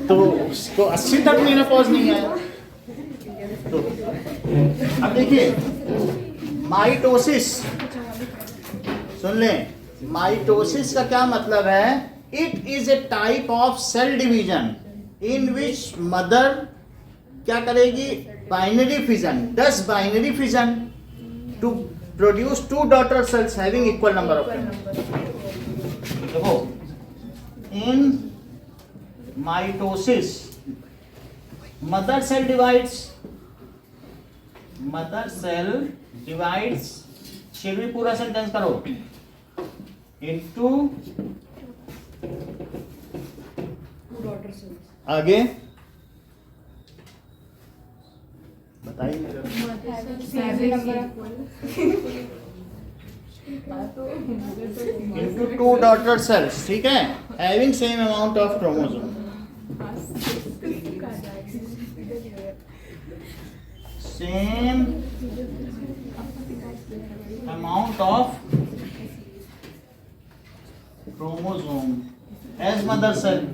तो उसको 80 तक मेनापॉज नहीं आया. तो अब देखिए माइटोसिस, सुन लें, माइटोसिस का क्या मतलब है? It is a type of cell division in which mother क्या करेगी? Binary fission, 10 binary fission to produce 2 daughter cells having equal number of. देखो, in mitosis mother cell divides, फिर भी पूरा सेंटेंस करो, इनटू आगे बताइए. Into 2 daughter cells. ठीक है, having same amount of chromosome. Same amount of chromosome as mother cell.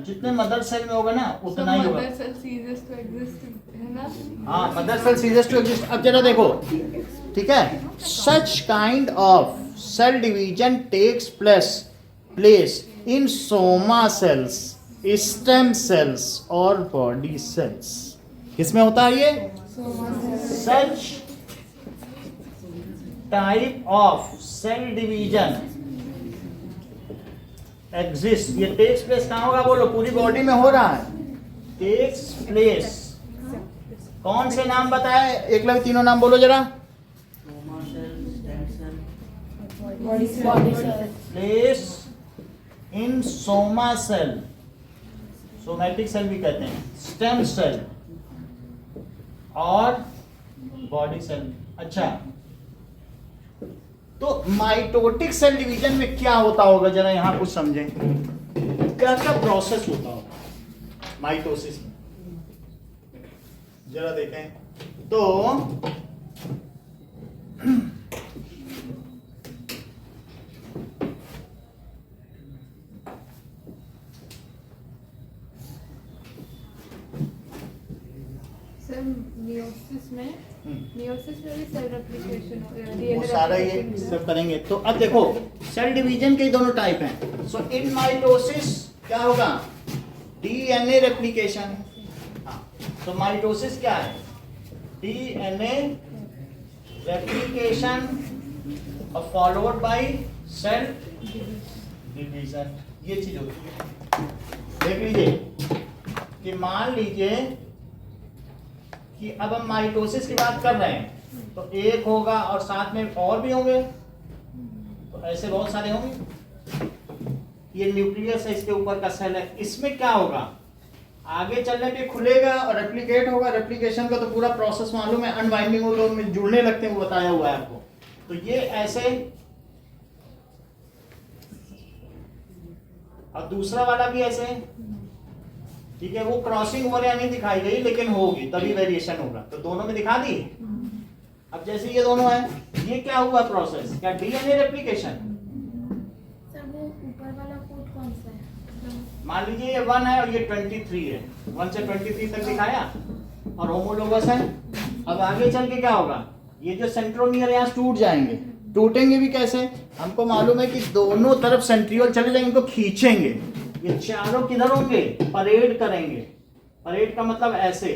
जितने मदर सेल में होगा ना उतना ही होगा. हाँ, mother cell ceases to exist. अब जरा देखो, ठीक है, such kind of cell division takes place in soma cells, stem cells और बॉडी सेल्स. किसमें होता है ये? Such type of cell division exist. ये टेक्स प्लेस कहाँ होगा? बोलो. पूरी बॉडी में हो रहा है. टेक्स प्लेस, कौन से नाम बताए? एक लगे तीनों नाम बोलो जरा. Place in soma cell, somatic cell भी कहते हैं, स्टेम सेल और बॉडी सेल. अच्छा, तो माइटोटिक सेल डिवीजन में क्या होता होगा, जरा यहां कुछ समझें, क्या क्या प्रोसेस होता होगा माइटोसिस में, जरा देखें। तो सर मियोसिस में भी सेल रेप्लिकेशन वो सारा ये सब करेंगे। तो अब देखो सेल डिवीजन के दोनों टाइप हैं। सो इन माइटोसिस क्या होगा, डीएनए रेप्लिकेशन। तो माइटोसिस क्या है, डीएनए रेप्लिकेशन और फॉलोड बाय सेल डिवीजन, ये चीज होती है। देख लीजिए कि मान लीजिए कि अब हम माइटोसिस की बात कर रहे हैं, तो एक होगा और साथ में और भी होंगे, तो ऐसे बहुत सारे होंगे। ये न्यूक्लियस है, इसके ऊपर का सेल है, इसमें क्या होगा, आगे चलने पे खुलेगा और रेप्लिकेट होगा। रेप्लिकेशन का तो पूरा प्रोसेस मालूम है, अनवाइंडिंग होगा, उनमें जुड़ने लगते हैं, वो बताया हुआ है आपको। तो ये ऐसे, और दूसरा वाला भी ऐसे, ठीक है। वो क्रॉसिंग ओवर या नहीं दिखाई गई, लेकिन होगी तभी वेरिएशन होगा। तो दोनों में दिखा दी। अब जैसे ये दोनों है, ये क्या हुआ प्रोसेस, क्या डीएनए रेप्लिकेशन। सर वो ऊपर वाला कोड कौन सा है? मान लीजिए ये 1 है और ये 23 है, 1 से 23 तक दिखाया और होमोलोगस है। अब आगे चल के क्या होगा, ये जो सेंट्रोमियर यहाँ टूट जाएंगे। टूटेंगे भी कैसे, हमको मालूम है कि दोनों तरफ सेंट्रियोल चले जाएंगे, इनको खींचेंगे। ये चारों किधर होंगे, परेड करेंगे। परेड का मतलब ऐसे।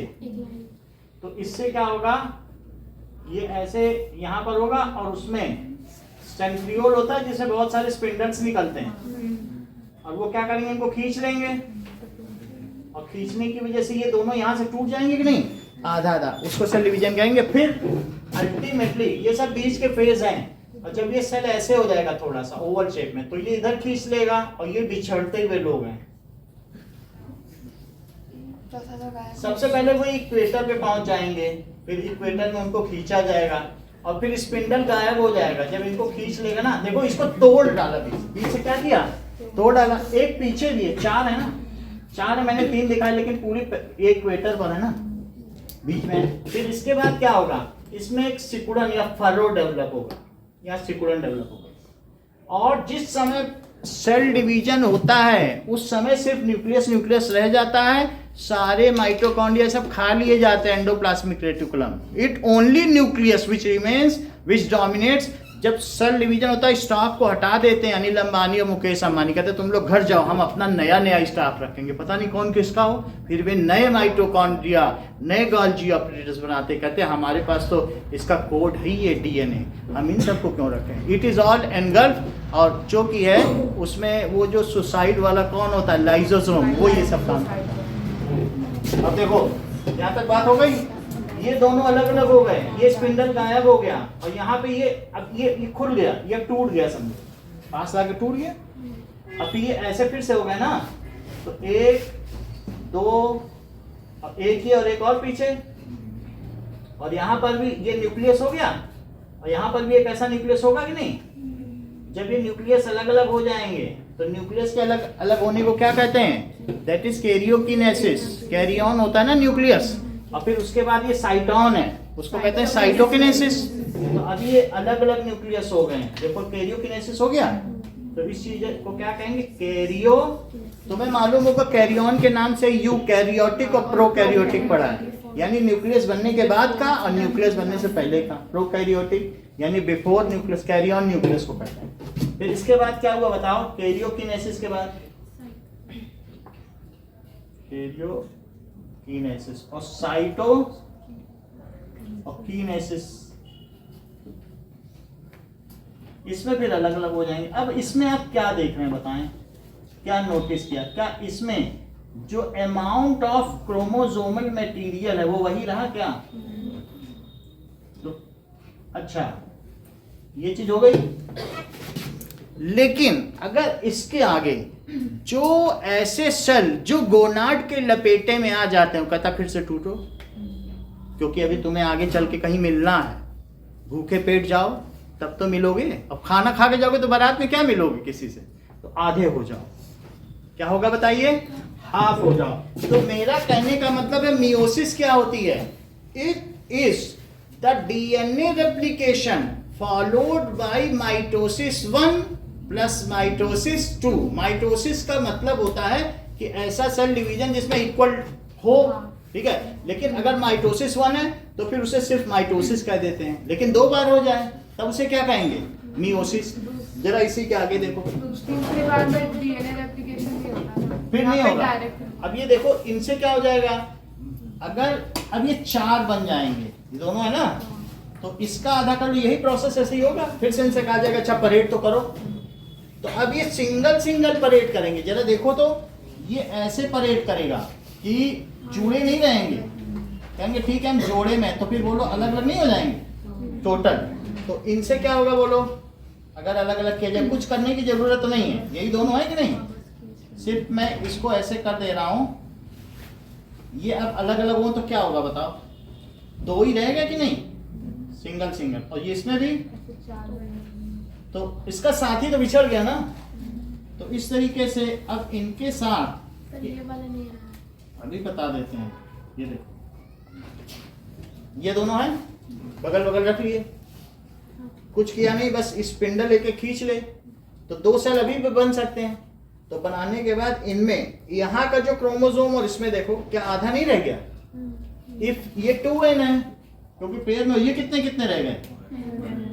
तो इससे क्या होगा, ये ऐसे यहाँ पर होगा और उसमें सेंट्रियोल होता है जिससे बहुत सारे स्पिंडल्स निकलते हैं, और वो क्या करेंगे, इनको खींच लेंगे, और खींचने की वजह से ये दोनों यहाँ से टूट जाएंगे कि नहीं, आधा आधा, उसको सेल डिवीजन कहेंगे। फिर अल्टीमेटली ये सब बीच के फेज हैं, और जब ये सेल ऐसे हो जाएगा थोड़ा सा ओवल शेप में, तो ये इधर खींच लेगा और ये बिछड़ते हुए लोग हैं। सबसे पहले वो इक्वेटर पे पहुंच जाएंगे, फिर इक्वेटर में उनको खींचा जाएगा और फिर स्पिंडल गायब हो जाएगा। जब इनको खींच लेगा ना, देखो इसको तोड़ डाला, बीच से क्या किया, तोड़ डाला। एक पीछे भी है, 4 है ना, 4 है, मैंने 3 दिखाया, लेकिन पूरी इक्वेटर पर है ना, बीच में। फिर इसके बाद क्या होगा, इसमें एक सिकुड़न या फरो डेवलप होगा, या सिकुड़न डेवलप होगा। और जिस समय सेल डिवीजन होता है उस समय सिर्फ न्यूक्लियस रह जाता है, सारे माइटोकॉन्ड्रिया सब खा लिए जाते हैं endoplasmic reticulum. It only nucleus which remains, which dominates. जब सेल डिवीजन होता है स्टाफ को हटा देते हैं, अनिल अंबानी और मुकेश अंबानी कहते हैं तुम लोग घर जाओ, हम अपना नया स्टाफ रखेंगे, पता नहीं कौन किसका हो। फिर वे नए माइटोकॉन्ड्रिया, नए गोल्जी ऑपरेटर्स बनाते, कहते हैं हमारे पास तो इसका कोड है ही है डीएनए, हम इन सबको क्यों रखें। It is all engulf. और जो कि है उसमें वो जो सुसाइड वाला कौन होता है, लाइजोसोम, वो ये सब काम करता है। अब देखो यहाँ तक बात हो गई, ये दोनों अलग अलग हो गए, ये स्पिंडल गायब हो गया और यहाँ पे ये अब ये खुल गया, ये टूट गया, समझो पास लाके टूट गया। अब ये ऐसे फिर से हो गया ना, तो 1 2, अब एक ही और एक और पीछे, और यहाँ पर भी ये न्यूक्लियस हो गया और यहाँ पर भी एक ऐसा न्यूक्लियस होगा कि नहीं। जब ये न्यूक्लियस अलग अलग हो जाएंगे तो न्यूक्लियस के अलग अलग होने को क्या कहते हैं, that is karyokinesis. Carry on होता है ना न्यूक्लियस, और फिर उसके बाद ये साइटोन है, उसको कहते हैं साइटोकिनेसिस। तो अब ये अलग अलग न्यूक्लियस हो गए, देखो कैरियोकिनेसिस हो गया। तो इस चीज को क्या कहेंगे, कैरियो। तुम्हें मालूम होगा कैरियन के नाम से यूकैरियोटिक और प्रोकैरियोटिक पढ़ा है, यानी न्यूक्लियस बनने के बाद का और न्यूक्लियस बनने से पहले का। प्रोकैरियोटिक यानी बिफोर न्यूक्लियस, कैरियन न्यूक्लियस को कहते हैं। फिर इसके बाद क्या हुआ बताओ, कैरियोकिनेसिस के बाद कैरियोकिनेसिस और साइटो और कीनेसिस, इसमें फिर अलग अलग हो जाएंगे। अब इसमें आप क्या देख रहे हैं बताएं, क्या नोटिस किया, क्या इसमें जो अमाउंट ऑफ क्रोमोसोमल मटेरियल है वो वही रहा क्या। तो अच्छा ये चीज हो गई, लेकिन अगर इसके आगे जो ऐसे सेल जो गोनाड के लपेटे में आ जाते हैं, कहता फिर से टूटो, क्योंकि अभी तुम्हें आगे चल के कहीं मिलना है, भूखे पेट जाओ, तब तो मिलोगे। अब खाना खा के जाओगे तो बारात में क्या मिलोगे किसी से? तो आधे हो जाओ। क्या होगा बताइए? हाफ हो जाओ। तो मेरा कहने का मतलब है मियोसिस क्या होती है? It is the DNA replication followed by mitosis 1 plus mitosis 2। Mitosis का मतलब होता है कि ऐसा सेल डिवीजन जिसमें इक्वल हो, ठीक है। लेकिन अगर माइटोसिस 1 है तो फिर उसे सिर्फ माइटोसिस कह देते हैं, लेकिन 2 बार हो जाए तब उसे क्या कहेंगे? मियोसिस। जरा इसी के आगे देखो, दूसरी बार में डीएनए रेप्लिकेशन नहीं होता ना, फिर नहीं यहाँ पे होगा। direct अब ये देखो इनसे क्या हो जाएगा, अगर अब ये 4 बन जाएंगे, ये दोनों है ना, तो इसका आधा कर लो, यही प्रोसेस ऐसे ही होगा। फिर से इनसे कहा जाएगा अच्छा परेड तो करो। तो अब ये सिंगल सिंगल परेड करेंगे। जरा देखो तो ये ऐसे परेड करेगा कि जुड़े नहीं रहेंगे। कहेंगे ठीक है हम जोड़े में, तो फिर बोलो अलग अलग नहीं हो जाएंगे टोटल। तो इनसे क्या होगा बोलो, अगर अलग अलग किया जाए, कुछ करने की जरूरत तो नहीं है, यही दोनों है कि नहीं। सिर्फ मैं इसको ऐसे कर दे रहा हूं, ये अब अलग अलग हो तो क्या होगा बताओ? 2 ही रहेगा कि नहीं, सिंगल सिंगल। और ये इसमें भी तो इसका साथी तो बिछड़ गया ना। तो इस तरीके से अब इनके साथ सर ये वाला नहीं आ रहा। अभी बता देते हैं। ये देखो ये दोनों हैं, बगल बगल रख लिए, कुछ किया नहीं, बस स्पिंडल लेके खींच ले तो 2 सेल अभी भी बन सकते हैं। तो बनाने के बाद इनमें यहाँ का जो क्रोमोसोम और इसमें देखो क्या आधा नहीं रह गया। इफ ये 2n है, क्योंकि पेयर में ये कितने कितने रह गए,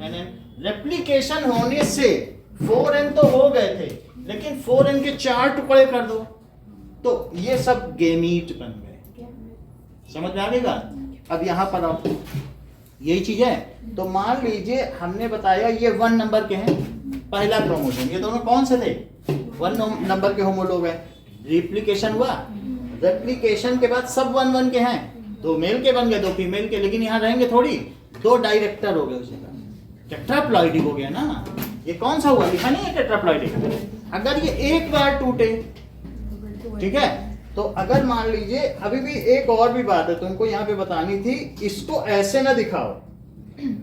nn। रेप्लिकेशन होने से 4n तो हो गए थे, लेकिन 4n के 4 टुकड़े कर दो तो ये सब गेमीट बन गए। समझ में आ गई बात? अब यहाँ पर आप यही चीज है। तो मान लीजिए हमने बताया ये 1 नंबर के हैं, पहला क्रोमोसोम, ये दोनों कौन से थे? 1 नंबर के होमोलोग है। रेप्लिकेशन हुआ, रेप्लिकेशन के बाद सब 1 1 के हैं, 2 मेल के बन गए 2 फीमेल के, लेकिन यहाँ रहेंगे थोड़ी, 2 डायरेक्टर हो गए, उसे टेट्राप्लॉइडिक हो गया ना। ये कौन सा हुआ, लिखा नहीं है टेट्राप्लॉइडिक। अगर ये एक बार टूटे, ठीक है, तो अगर मान लीजिए अभी भी एक और भी बात है तुमको यहाँ पे बतानी थी, इसको ऐसे ना दिखाओ,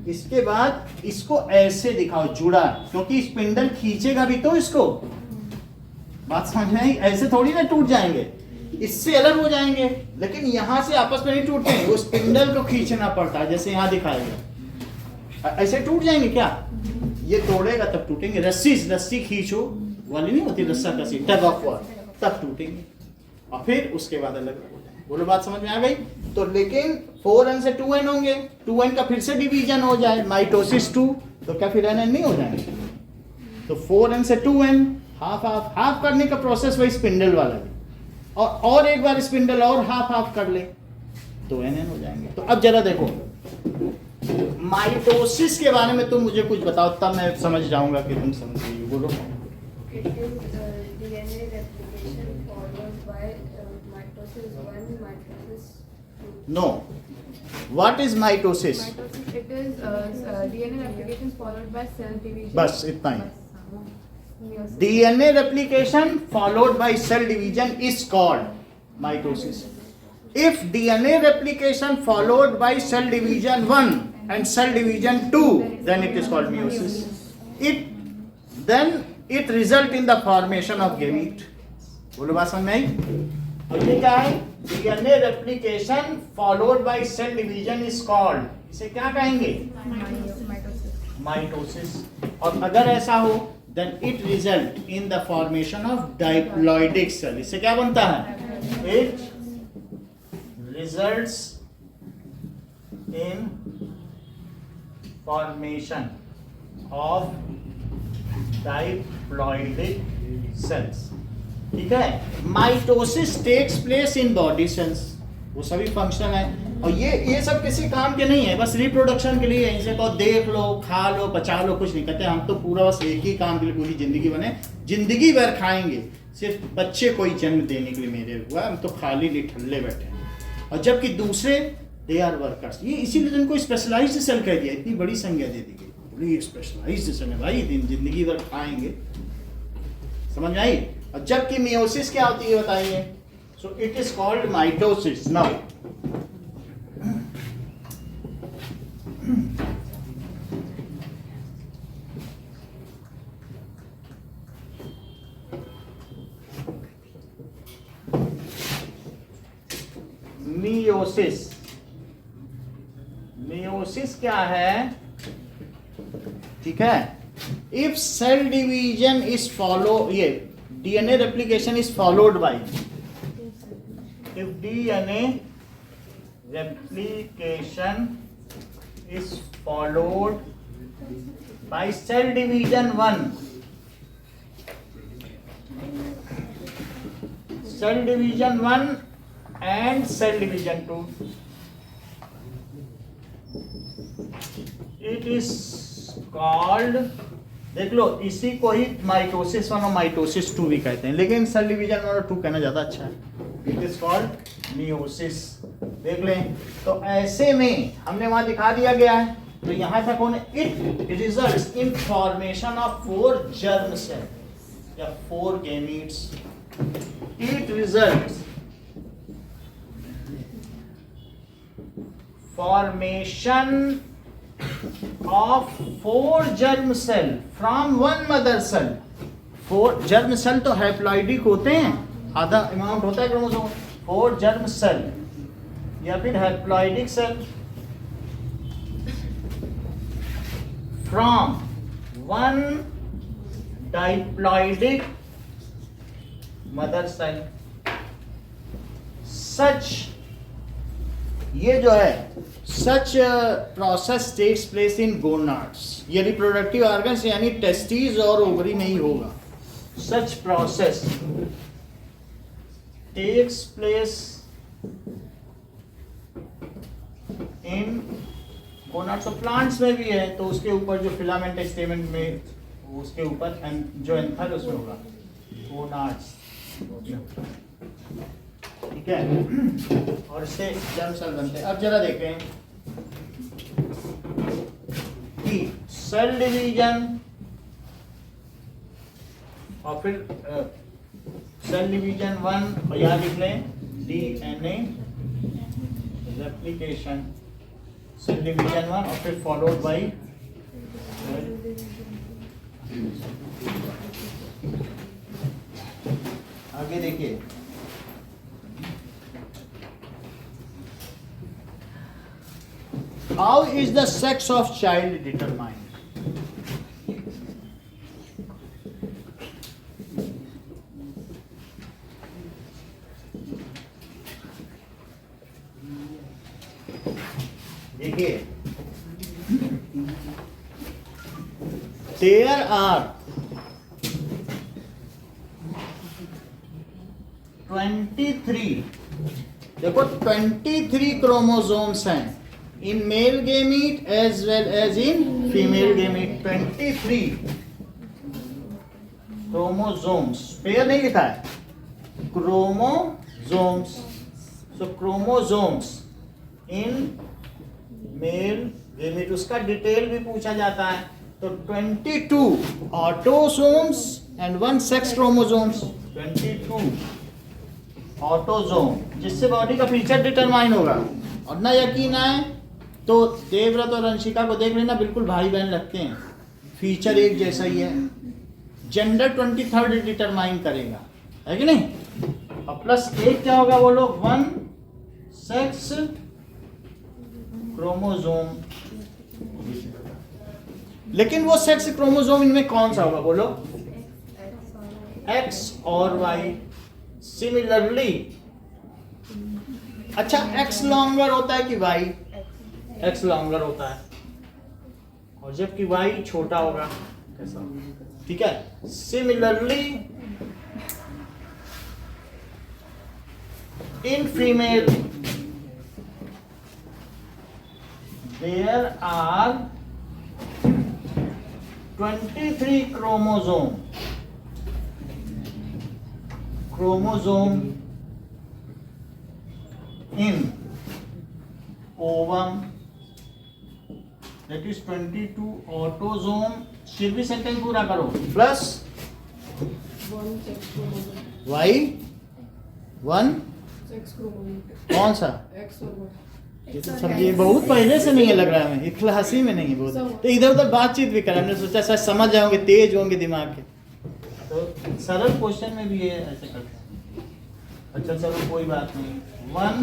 इसके बाद इसको ऐसे दिखाओ जुड़ा, क्योंकि स्पिंडल खींचेगा भी तो इसको। बात समझ में आई? ऐसे थोड़ी ना टूट जाएंगे, इससे अलग हो जाएंगे, लेकिन यहां से आपस में नहीं टूटते हैं, वो स्पिंडल को खींचना पड़ता है, जैसे यहाँ दिखाया गया। ऐसे टूट जाएंगे क्या? ये तोड़ेगा तब टूटेंगे। रस्सी खींचो वाली नहीं होती, रस्सा कसी, टग ऑफ वॉर, तब टूटेंगे, और फिर उसके बाद अलग अलग हो जाएंगे। बोलो बात समझ में आ गई? तो लेकिन 4n से 2n होंगे, 2n का फिर से डिवीजन हो जाए, माइटोसिस 2, तो क्या फिर nn नहीं हो जाएंगे? तो 4n से 2n, हाफ हाफ हाफ करने का प्रोसेस वही स्पिंडल वाला भी, और एक बार स्पिंडल और हाफ हाफ कर ले तो nn हो जाएंगे। तो अब जरा देखो माइटोसिस के बारे में तुम मुझे कुछ बताओ, तब मैं समझ जाऊंगा कि तुम समझ गई। बोलो। It is DNA replication followed by mitosis 1, mitosis 2. No, what is mitosis? Mitosis, it is DNA replication followed by cell division. बस इतना ही। Meiosis. DNA replication followed by cell division is called mitosis. If DNA replication followed by cell division 1 and cell division 2, then it is called meiosis. It result in the formation of gamete. बोलो बात समझ में आई? और ये क्या है? DNA replication followed by cell division is called, इसे क्या कहेंगे? Mitosis. Mitosis. और अगर ऐसा हो then it result in the formation of diploidic cell. इससे क्या बनता है? It results in formation of diploidic cells. ठीक है? Mitosis takes place in body cells, वो सभी फंक्शन है, और ये सब किसी काम के नहीं है, बस रिप्रोडक्शन के लिए है। इनसे कहो देख लो, खा लो, पचा लो, कुछ नहीं कहते। हम तो पूरा बस एक ही काम के लिए पूरी जिंदगी बने, जिंदगी भर खाएंगे, सिर्फ बच्चे कोई जन्म देने के लिए मेरे हुआ, हम तो खाली निठल्ले बैठे हैं। और जबकि दूसरे दे आर वर्कर्स, ये इसीलिए इनको स्पेशलाइज्ड सेल कह दिया, इतनी बड़ी संज्ञा दे दी गई, बोली स्पेशलाइज्ड सेल है भाई, जिंदगी भर खाएंगे। समझ में आई? और जबकि मियोसिस क्या होती है बताइए? So it is called mitosis. Now meiosis. Meiosis क्या है? ठीक है, if cell division is follow, ये DNA replication is followed by, if DNA replication is followed by cell division 1, cell division 1 and cell division 2, it is called, देख लो इसी को ही mitosis 1 और माइटोसिस 2 भी कहते हैं, लेकिन सेल डिवीजन 1 और 2 कहना ज्यादा अच्छा है। It is called meiosis. देख लें, तो ऐसे में हमने वहां दिखा दिया गया है, तो यहां तक होने, it results in formation of 4 germ cell या 4 gametes. It results formation of 4 germ cell from one mother cell। 4 germ cell तो हैप्लॉइडिक होते हैं, आधा अमाउंट होता है क्रोमोसोम। 4 germ cell या फिर haploidic cell from one diploidic mother cell। such, ये जो है such process takes place in gonads, ये रिप्रोडक्टिव ऑर्गन्स यानी टेस्टिस और ओवरी नहीं होगा। Such process takes place in gonads. तो प्लांट्स में भी है, तो उसके ऊपर जो फिलामेंट स्टेमेंट में, उसके ऊपर जो एंथर उसमें होगा गोनाड्स, ठीक है, और इससे जर्म सेल बनते हैं। अब जरा देखें कि सेल डिवीजन और फिर सेल डिवीजन 1, और यहाँ लिख लें डीएनए रेप्लिकेशन, सेल डिवीजन 1 और फिर फॉलोड बाय आगे देखिए, how is the sex of child determined? देखिए, there are 23, देखो 23 क्रोमोसोम्स हैं in male gamete as well as in female gamete। 23 chromosomes, pair नहीं लिखा है, chromosomes। so chromosomes in male gamete, उसका डिटेल भी पूछा जाता है। तो 22 autosomes and 1 sex chromosomes. 22 autosome, जिससे बॉडी का फीचर डिटरमाइन होगा। और ना यकीन आए तो देवव्रत और अंशिका को देख लेना, बिल्कुल भाई बहन लगते हैं, फीचर एक जैसा ही है। जेंडर 23rd डिटरमाइन करेगा, है कि नहीं। और प्लस 1 क्या होगा बोलो, 1 सेक्स क्रोमोसोम। लेकिन वो सेक्स क्रोमोसोम इनमें कौन सा होगा बोलो, X और Y। सिमिलरली, अच्छा X लॉन्गर होता है कि Y? X लॉन्गर होता है, और जबकि Y छोटा होगा, कैसा, ठीक है। Similarly in female there are 23 chromosome in ovum, that is 22 autosome. फिर भी सेंटेंस पूरा करो, प्लस Y 1 कौन सा, ये तो सब ये बहुत पहले से नहीं है, लग रहा है हमें, क्लासी में नहीं है बहुत, तो इधर उधर बातचीत भी करा, हमने सोचा शायद समझ जाओगे, तेज होंगे दिमाग के, तो सरल क्वेश्चन में भी ये ऐसे करते हैं। अच्छा चलो कोई बात नहीं। 1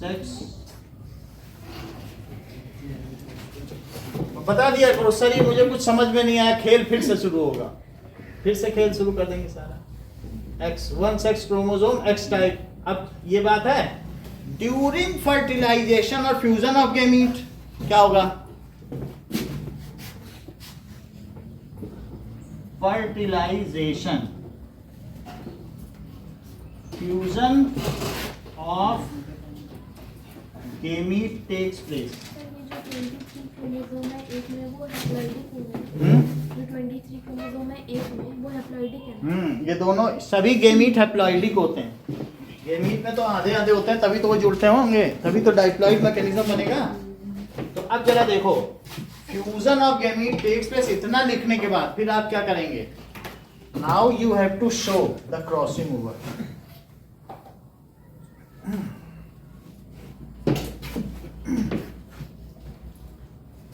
सेक्स, बता दिया करो सर ये मुझे कुछ समझ में नहीं आया, खेल फिर से शुरू होगा, फिर से खेल शुरू कर देंगे सारा। X1 sex chromosome X type. अब ये बात है ड्यूरिंग फर्टिलाइजेशन और फ्यूजन ऑफ गैमीट क्या होगा? Fertilization, fusion of gamete takes place. Sir ये जो 23 क्रोमोसोम है एक में वो हैप्लॉइडिक है, जो 23 क्रोमोसोम है एक में वो हैप्लॉइडिक है। ये दोनों सभी गैमीट हैप्लॉइडिक होते हैं। गैमीट में तो आधे आधे होते हैं, तभी तो वो जुड़ते होंगे, तभी तो डाइप्लॉइड मैकेनिज्म बनेगा। तो अब जरा देखो, fusion of gamete takes place, इतना लिखने के बाद फिर आप क्या करेंगे? Now you have to show the crossing over.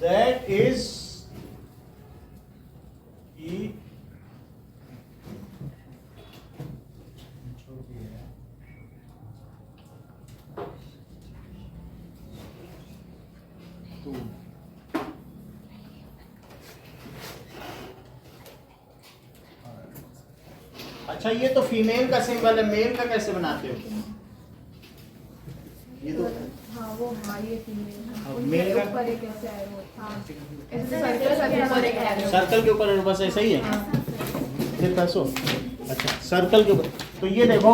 That is E two. अच्छा ये तो फीमेल का सिंबल है, मेल का कैसे बनाते हो? ये तो हाँ वो हाँ ये फीमेल अब मेल का ऊपर एक ऐसे एरो, हाँ ऐसे सर्कल के ऊपर एक एरो। सर्कल के ऊपर बस ऐसा ही है। फिर पैसो अच्छा सर्कल के ऊपर, तो ये देखो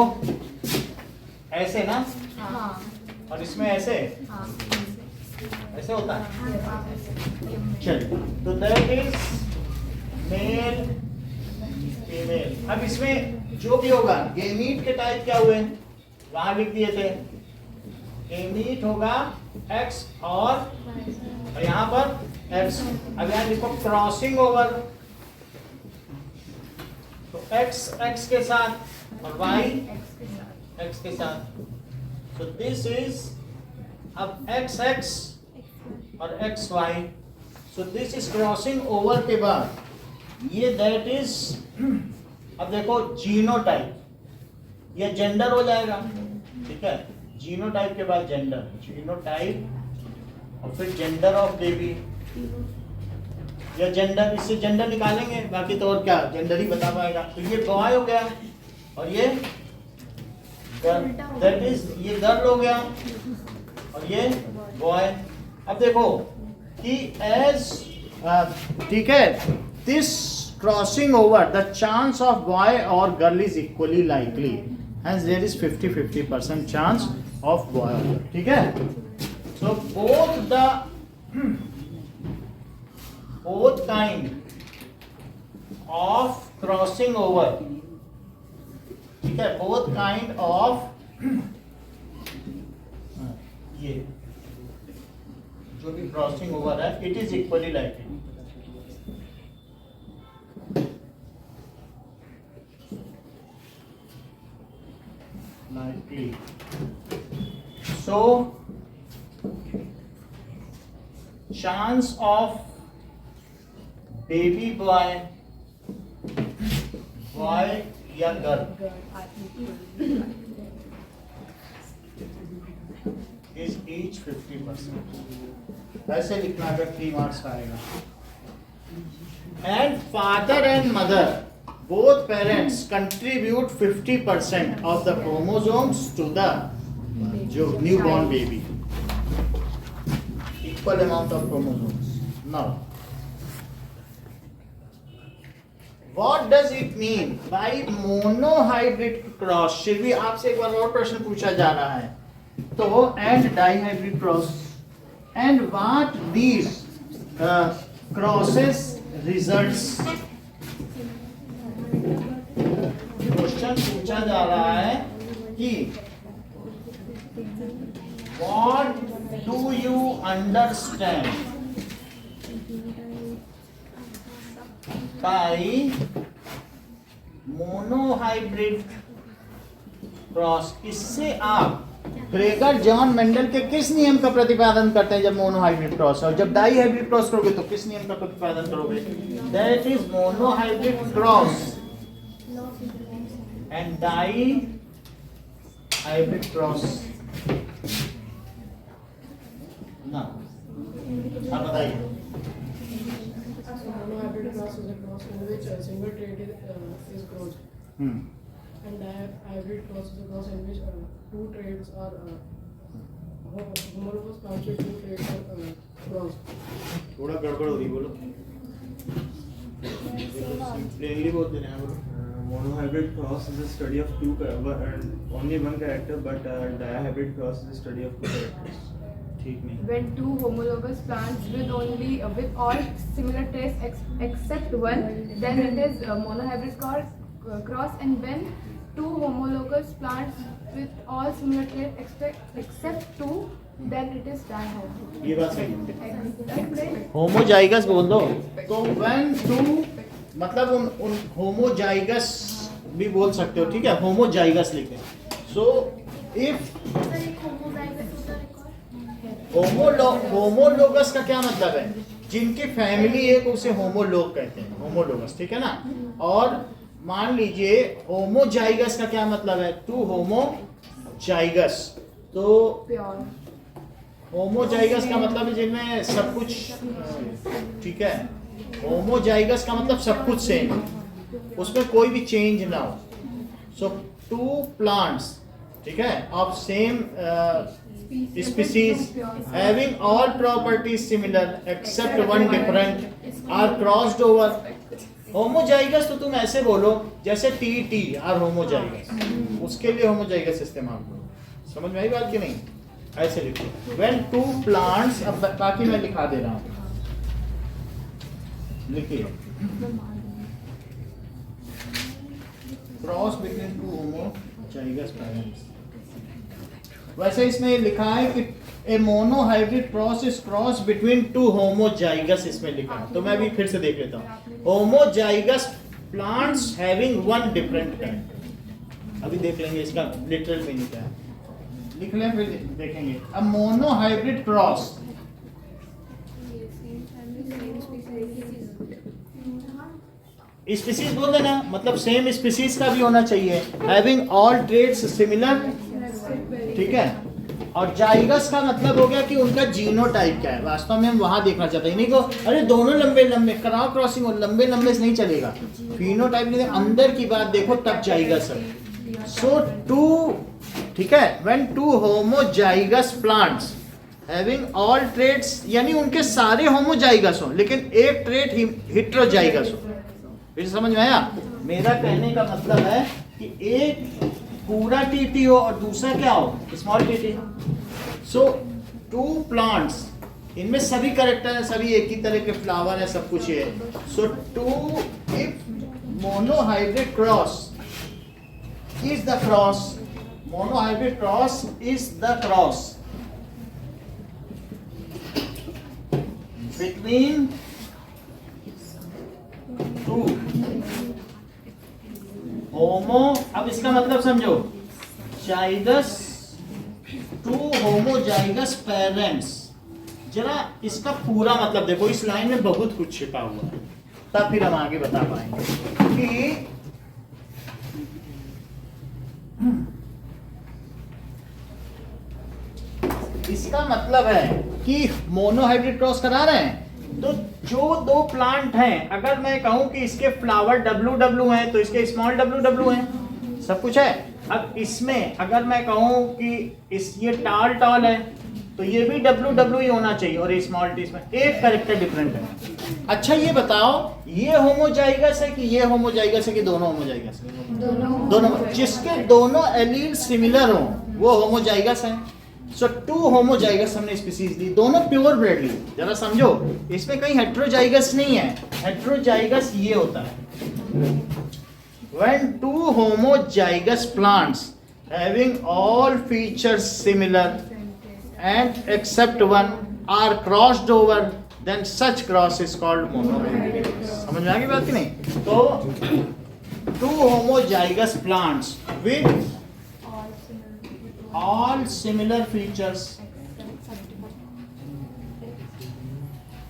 ऐसे ना, हाँ और इसमें ऐसे हाँ ऐसे होता है। चलिए तो दैट इज मेल फीमेल। अब इसमें जो भी होगा गैमीट के टाइप क्या हुए वहां लिख दिए थे, गैमीट होगा X और यहाँ पर X। अब यहाँ लिखो क्रॉसिंग ओवर, तो X X के साथ और Y X के साथ, so this is अब X X और X Y, so this is crossing over के बाद ये दैट इज, अब देखो जीनोटाइप, ये जेंडर हो जाएगा, ठीक है। जीनोटाइप के बाद जेंडर, जीनोटाइप और फिर जेंडर ऑफ बेबी या जेंडर, इससे जेंडर निकालेंगे, बाकी तो और क्या जेंडर ही बता पाएगा। तो ये बॉय हो गया और ये गर्ल, दैट इज ये गर्ल हो गया और ये बॉय। अब देखो कि एज ठीक है, this crossing over the chance of boy और girl is equally likely, hence there is 50-50% chance of boy और गर्ल, ठीक है। सो both kind of crossing over, ठीक है, both kind of ये जो भी क्रॉसिंग ओवर है it is equally likely. So chance of baby boy या girl is each 50%। ऐसे लिखना अगर 3 मार्क्स आएगा। And father and mother, both parents contribute 50% of the chromosomes to the जो newborn baby, equal amount of chromosomes। Now what does it mean by monohybrid cross? फिर भी आपसे एक बार और प्रश्न पूछा जा रहा है, तो and dihybrid cross, and what these crosses results। Question पूछा जा रहा है कि what do you understand by monohybrid cross? इससे आप ग्रेगर जॉन मेंडल के किस नियम का प्रतिपादन करते हैं जब मोनोहाइब्रिड क्रॉस है, और जब डाई हाइब्रिड क्रॉस करोगे तो किस नियम का प्रतिपादन करोगे? That is monohybrid cross and dihybrid cross ना, आप बताइए। Monohybrid cross is a cross in which a single trait is crossed, and hybrid cross is a cross in which two traits are homologous plants with two traits are crossed. थोड़ा गड़बड़ हो रही, बोलो plainly बोल देना है, बोलो। Monohybrid cross is a study of only one character, but dihybrid cross is a study of two characters. ठीक नहीं, When two homologous plants with all similar traits except one, then it is a monohybrid cross, and when two homologous plants with all similar traits except two, then it is dihybrid. ये बात सही है। Except homozygous बोल दो, तो when two मतलब उन homozygous भी बोल सकते हो, ठीक है, होमोजाइगस लिखे। सो इफ सर एक homozygous होता है एक और होमोलोगस का क्या मतलब है? जिनकी फैमिली एक उसे होमोलोग कहते हैं, होमोलोगस, ठीक है ना। और मान लीजिए होमोजाइगस का क्या मतलब है? Two homozygous. तो pure. होमोजाइगस का मतलब है जिनमें सब कुछ, ठीक है, होमोजाइगस का मतलब सब कुछ सेम, उसमें कोई भी चेंज ना हो। सो टू प्लांट्स, ठीक है, of same species having all properties similar except one different are crossed over. Homozygous तो तुम ऐसे बोलो जैसे टी टी आर होमोजाइगस, उसके लिए होमोजाइगस इस्तेमाल करो। समझ में आई बात कि नहीं? ऐसे लिखो व्हेन टू प्लांट्स। अब बाकी मैं लिखा दे रहा हूँ, लिखिए cross between two homozygous parents. वैसे इसमें लिखा है कि a monohybrid cross is cross between two homozygous, इसमें लिखा है। तो मैं भी फिर से देख लेता हूँ, homozygous plants having one different kind. अभी देख लेंगे इसका लिटरल मीनिंग क्या है, लिख लें फिर देखेंगे। अ मोनोहाइब्रिड क्रॉस स्पीसीज बोल देना, मतलब सेम स्पीसीज का भी होना चाहिए। हैविंग ऑल ट्रेट्स सिमिलर, ठीक है। और जाइगस का मतलब हो गया कि उनका जीनोटाइप क्या है। वास्तव में हम वहां देखना चाहते हैं, नहीं को अरे दोनों लंबे लंबे कराओ क्रॉसिंग, और लंबे लंबे से नहीं चलेगा, फिनोटाइप नहीं, अंदर की बात देखो तब जाइगस है। सो टू, ठीक है, when two homozygous plants having all traits, यानी उनके सारे होमोजाइगस हो लेकिन एक ट्रेट हेटेरोजाइगस हो। फिर समझ में आया? मेरा कहने का मतलब है कि एक पूरा टीटी हो और दूसरा क्या हो, small TT. So two plants, इनमें सभी कैरेक्टर है, सभी एक ही तरह के फ्लावर है, सब कुछ है। So to if monohybrid cross is the cross, monohybrid cross is the cross between two homo, अब इसका मतलब समझो, जाइगस टू होमोजाइगस पेरेंट्स। जरा इसका पूरा मतलब देखो, इस लाइन में बहुत कुछ छिपा हुआ है, तब फिर हम आगे बता पाएंगे कि इसका मतलब है कि मोनोहाइब्रिड क्रॉस करा रहे हैं, तो जो दो प्लांट हैं, अगर मैं कहूं कि इसके फ्लावर डब्ल्यू हैं तो इसके स्मॉल डब्ल्यू हैं, सब कुछ है। अब इसमें अगर मैं कहूं कि ये टाल है तो ये भी डब्ल्यू ही होना चाहिए, और ये स्मॉल टी, इसमें एक कैरेक्टर डिफरेंट है। अच्छा ये बताओ, ये होमोजाइगस है कि ये होमोजाइगस है कि दोनों होमोजाइगस है? दोनों। जिसके दोनों एलील सिमिलर हो वो होमोजाइगस है। सो टू होमोजाइगस हमने स्पीसीज ली, दोनों प्योर ब्रेड ली। जरा समझो, इसमें कहीं हेटेरोजाइगस नहीं है। हेटेरोजाइगस ये होता है when two homozygous plants having all features similar and except one are crossed over, then such cross is called monohybrid। समझ में आ गई बात कि नहीं? तो two homozygous plants with all similar features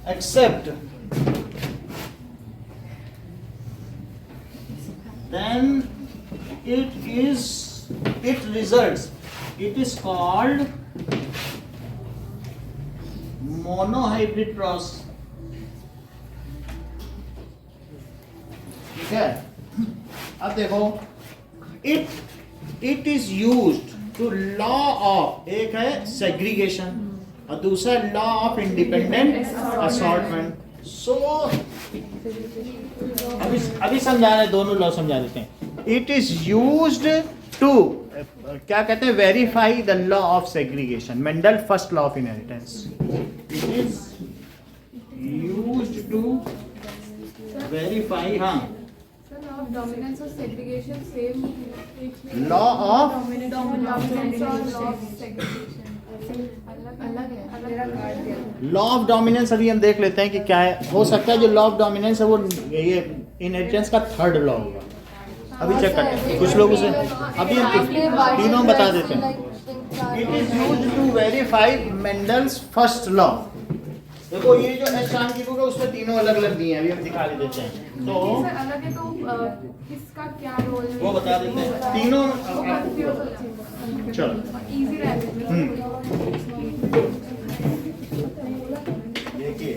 except, then it is called monohybrid cross, ठीक है। अब देखो, it is used to law of, एक है सेग्रीगेशन और दूसरा law of independent assortment. So अभी समझा रहे, दोनों लॉ समझा देते हैं। इट इज यूज्ड टू, क्या कहते हैं, verify the law of segregation, Mendel first law of inheritance. It is used to verify, हाँ, law of dominance or segregation same law of dominance और law of segregation अलग है। मेरा card दिया था। लॉ ऑफ डोमिनेंस अभी हम देख लेते हैं कि क्या है। हो सकता है जो लॉ ऑफ डोमिनेंस है वो ये इनहेरिटेंस का थर्ड लॉ होगा। अभी चेक करते हैं, कुछ लोग उसे अभी हम तीनों बता देते हैं। It is used to verify Mendel's first law. देखो ये जो एहसान की बुक है उसमें तीनों अलग अलग दिए हैं, अभी हम दिखा देते हैं। तो सर अलग है तो किसका क्या रोल है वो बता देते हैं तीनों। वो कंफ्यूज हो जाएगा। चलो इजी रहेगा। देखिए,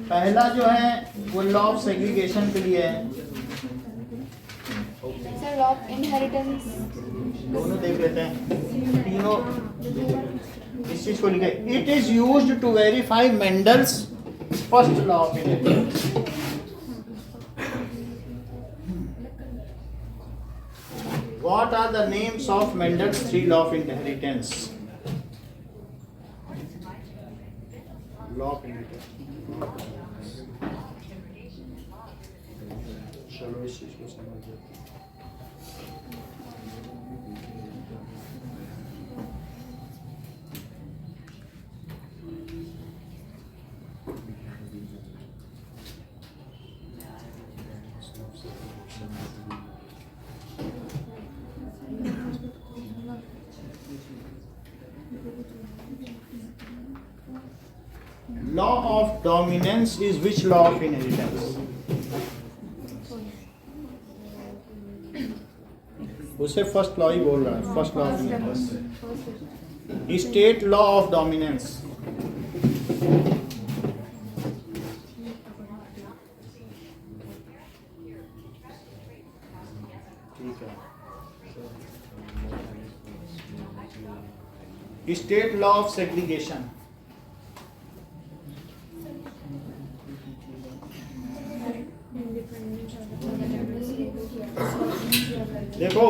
पहला जो है वो लॉ ऑफ सेग्रीगेशन के लिए है। सर लॉ ऑफ इनहेरिटेंस, दोनों देख लेते हैं, तीनों इस चीज को लिखे। It is used to verify Mendel's first law of inheritance. What are the names of Mendel's three law of inheritance? Law of inheritance. चलो इस चीज को समझिए। Law of dominance is which law of inheritance? उसे first law ही बोल रहा है, first law of inheritance. State law of dominance, ठीक है। स्टेट लॉ ऑफ सेग्रीगेशन, देखो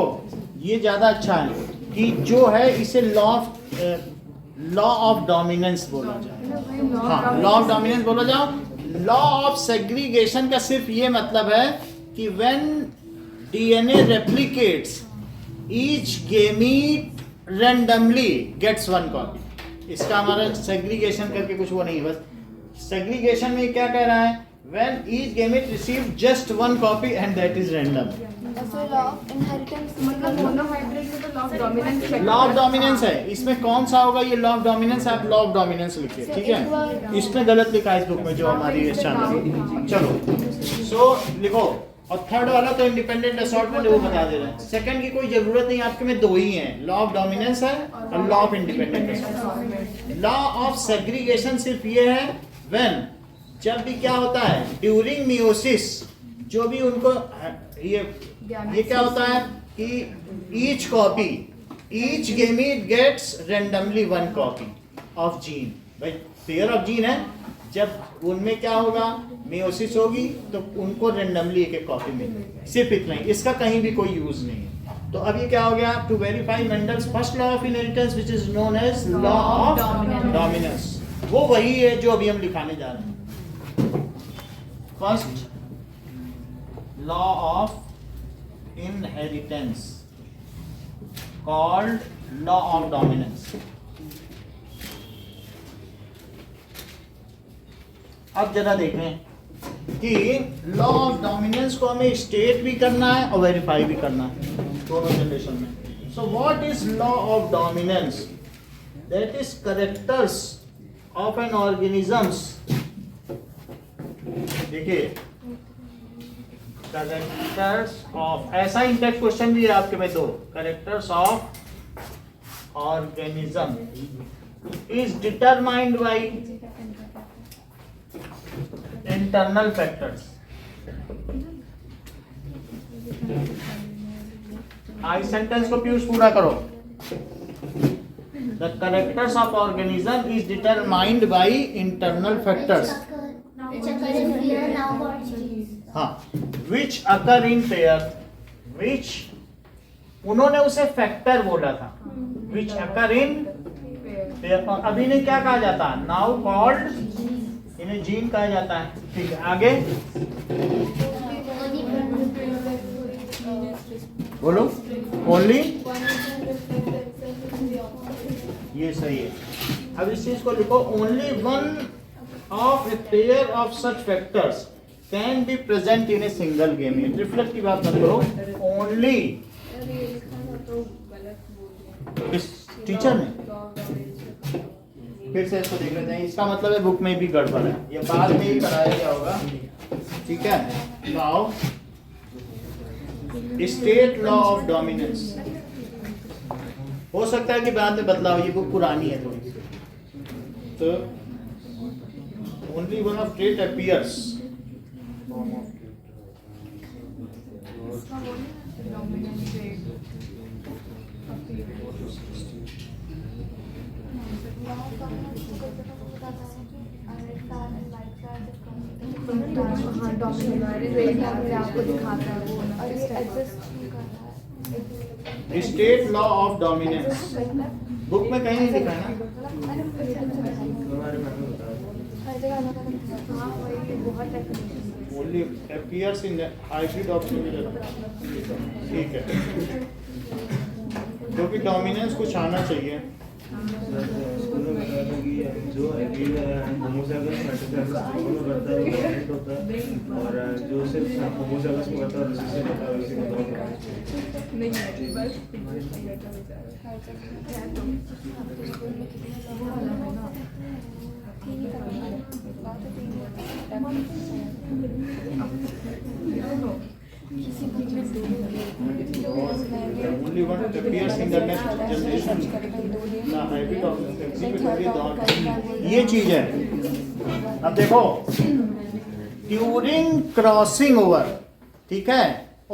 ये ज्यादा अच्छा है कि जो है इसे लॉ ऑफ डोमिनेंस बोला जाए। हाँ, लॉ ऑफ डोमिनेंस बोला जाओ। लॉ ऑफ सेग्रीगेशन का सिर्फ ये मतलब है कि when DNA replicates each gamete randomly gets one copy. इसका हमारा सेग्रीगेशन करके कुछ वो नहीं है, बस सेग्रीगेशन में क्या कह रहा है, when each gamete receive just one copy and that is random। So law of inheritance मतलब मोनोहाइब्रिड में तो law of dominance law of dominance है, इसमें कौन सा होगा, ये लॉ ऑफ डोमिनेंस, आप लॉ ऑफ डोमिनेंस लिखिए, ठीक है। इसमें गलत लिखा है इस बुक में जो हमारी चैनल। चलो सो लिखो, और थर्ड वाला तो इंडिपेंडेंट असॉर्टमेंट वो बता दे रहे हैं। सेकंड की कोई जरूरत नहीं, आपके में दो ही हैं, लॉ ऑफ डोमिनेंस है और law of independent assortment. Law of segregation सिर्फ ये है व्हेन, जब भी क्या होता है ड्यूरिंग मियोसिस, जो भी उनको ये क्या होता है कि each copy, each gamete gets randomly one copy of gene. भाई पेयर ऑफ जीन है, जब उनमें क्या होगा मियोसिस होगी तो उनको रैंडमली एक कॉपी मिलेगी, सिर्फ इतना ही, इसका कहीं भी कोई यूज नहीं है। तो अब ये क्या हो गया, to verify Mendel's first law of inheritance which is known as law of dominance. वो वही है जो अभी हम दिखाने जा रहे हैं। First law of inheritance called law of dominance। अब जरा देखें कि लॉ ऑफ डोमिनेंस को हमें स्टेट भी करना है और वेरीफाई भी करना है, दोनों जनरेशन में। So what is law of dominance? That is characters of N organisms. देखिए कैरेक्टर्स ऑफ, ऐसा इंटेक्ट क्वेश्चन भी है आपके में दो, characters of organism is determined by internal factors. I sentence को पीयूष पूरा करो. The characters of organism is determined by internal factors. हाँ, which occur in pair, which उन्होंने उसे फैक्टर बोला था, which occur in pair. और अभी ने क्या कहा जाता है? Now called, इन्हें जीन कहा जाता है. ठीक है, आगे बोलो. ओनली, ये सही है. अब इस चीज को लिखो. Only one of a pair of such factors can be present in a single game. Reflect की बात मत करो. ओनली इस टीचर ने फिर से इसको देख लेते हैं. इसका मतलब है बुक में भी गड़बड़ है, ये बाद में ही कराया गया होगा. ठीक है. Now state law of dominance. हो सकता है कि बाद में बदलाव, ये बुक पुरानी है थोड़ी. तो only one of trait appears. आपको दिखाता है वो state law of dominance book में कहीं नहीं लिखा है ना. Only appears in hybrid document. ठीक है, क्योंकि डोमिनेंस कुछ आना चाहिए. जो होमोजाइगस मेटाफेसिस दोनों करता है वो डायरेक्ट होता है, और जो सिर्फ होमोजाइगस में करता है रिसेसिव होता है उसी को नहीं है बस Only one appears in the next generation. ना हाइब्रिड ये चीज है. अब देखो, ड्यूरिंग क्रॉसिंग ओवर, ठीक है,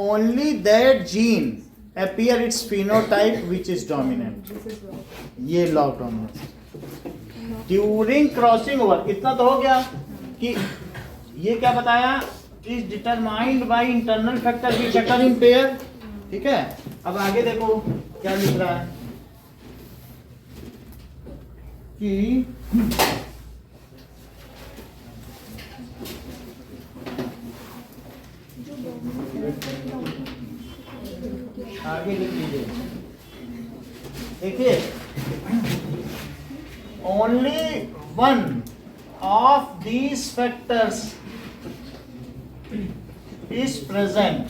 only that gene appear its phenotype which is dominant. ये law of dominance. During crossing over, इतना तो हो गया कि ये क्या बताया? Is determined by internal factor which occur in pair. ठीक है. अब आगे देखो क्या लिख रहा है कि आगे लिख लीजिए. देखिए, only one of these factors is present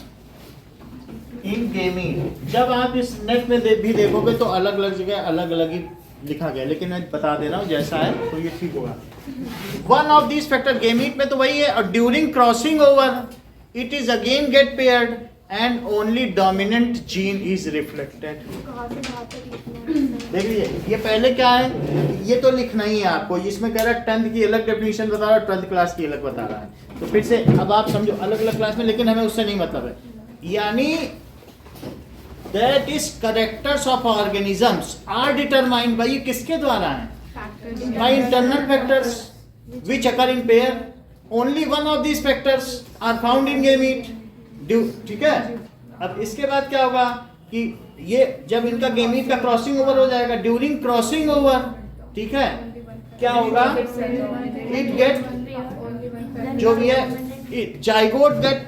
in gamete. जब आप इस नेट में भी देखोगे तो अलग अलग जगह अलग अलग ही लिखा गया, लेकिन मैं बता दे रहा हूँ जैसा है तो ये ठीक होगा. One of this factor gamete में तो वही है. और during crossing over it is again get paired and only dominant gene is reflected. देख लीजिए, ये पहले क्या है, ये तो लिखना ही है आपको. इसमें कह रहा है 10th की अलग डेफिनेशन बता रहा है, 12th क्लास की अलग बता रहा है. तो फिर से अब आप समझो, अलग अलग क्लास में, लेकिन हमें उससे नहीं मतलब है. यानी that is characters of organisms are determined by, किसके द्वारा है? by internal factors which occur in pair. only one of these factors are found in gamete. ठीक है. अब इसके बाद क्या होगा कि ये जब इनका गेमीट का क्रॉसिंग ओवर हो जाएगा, ड्यूरिंग क्रॉसिंग ओवर, ठीक है, क्या होगा? इट गेट, जो भी है, zygote get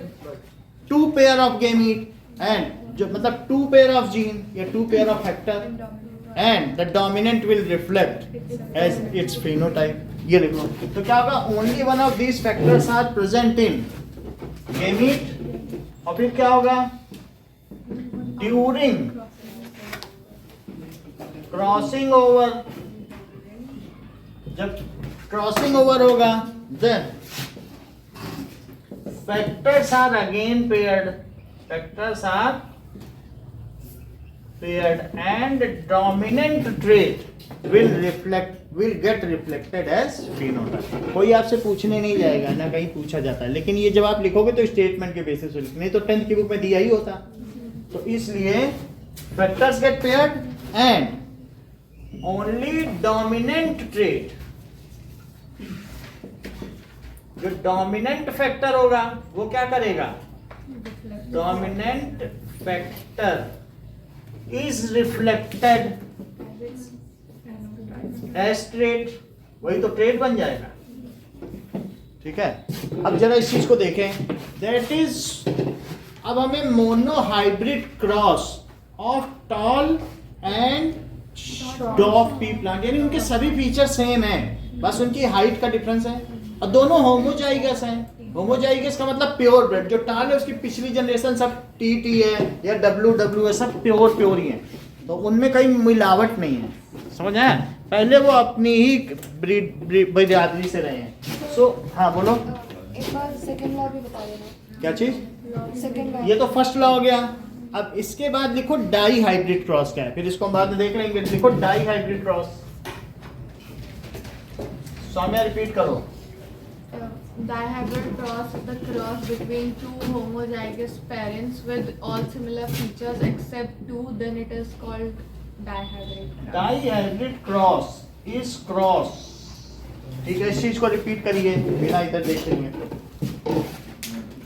2 pair of gamete and जो मतलब 2 पेयर ऑफ जीन या 2 pair of factor and the dominant will reflect as its phenotype. ये लिखो. तो क्या होगा? Only one of these factors are present in gamete. और फिर क्या होगा? ड्यूरिंग क्रॉसिंग ओवर, जब क्रॉसिंग ओवर होगा then factors are again paired. Factors are paired and dominant trait will get reflected as phenotype. कोई आपसे पूछने नहीं जाएगा, ना कहीं पूछा जाता है, लेकिन ये जब आप लिखोगे तो स्टेटमेंट के बेसिस पे लिखो, नहीं तो 10th की बुक में दिया ही होता। तो इसलिए factors get paired and only dominant trait, जो डोमिनेंट फैक्टर होगा वो क्या करेगा, dominant factor is reflected as trait, वही तो ट्रेट बन जाएगा। ठीक है, अब जरा इस चीज को देखें, दैट इज, अब हमें monohybrid cross of tall and डॉफ P plant, यानी उनके सभी फीचर सेम हैं, बस उनकी हाइट का डिफरेंस है, और दोनों होमोजाइगस हैं। होमोजाइगस का मतलब प्योर ब्लड, जो टाल है उसकी पिछली जनरेशन सब टी है या डब्ल्यू है, सब प्योर ही है, तो उनमें कहीं मिलावट नहीं है, समझ आया। पहले वो अपनी ही बिरादरी से रहे हैं। सो हाँ बोलो, एक बार सेकंड लॉ भी बता देना। क्या चीज, सेकंड लॉ, ये तो फर्स्ट लॉ हो गया। अब इसके बाद लिखो डाई हाइब्रिड क्रॉस क्या है, फिर इसको हम बाद में देख लेंगे। लिखो dihybrid cross, Saumya repeat करो। Dihybrid cross is the cross between two homozygous parents with all similar features except two, then it is called dihybrid cross. Dihybrid cross is cross, ठीक है, इस चीज को रिपीट करिए बिना इधर देखेंगे।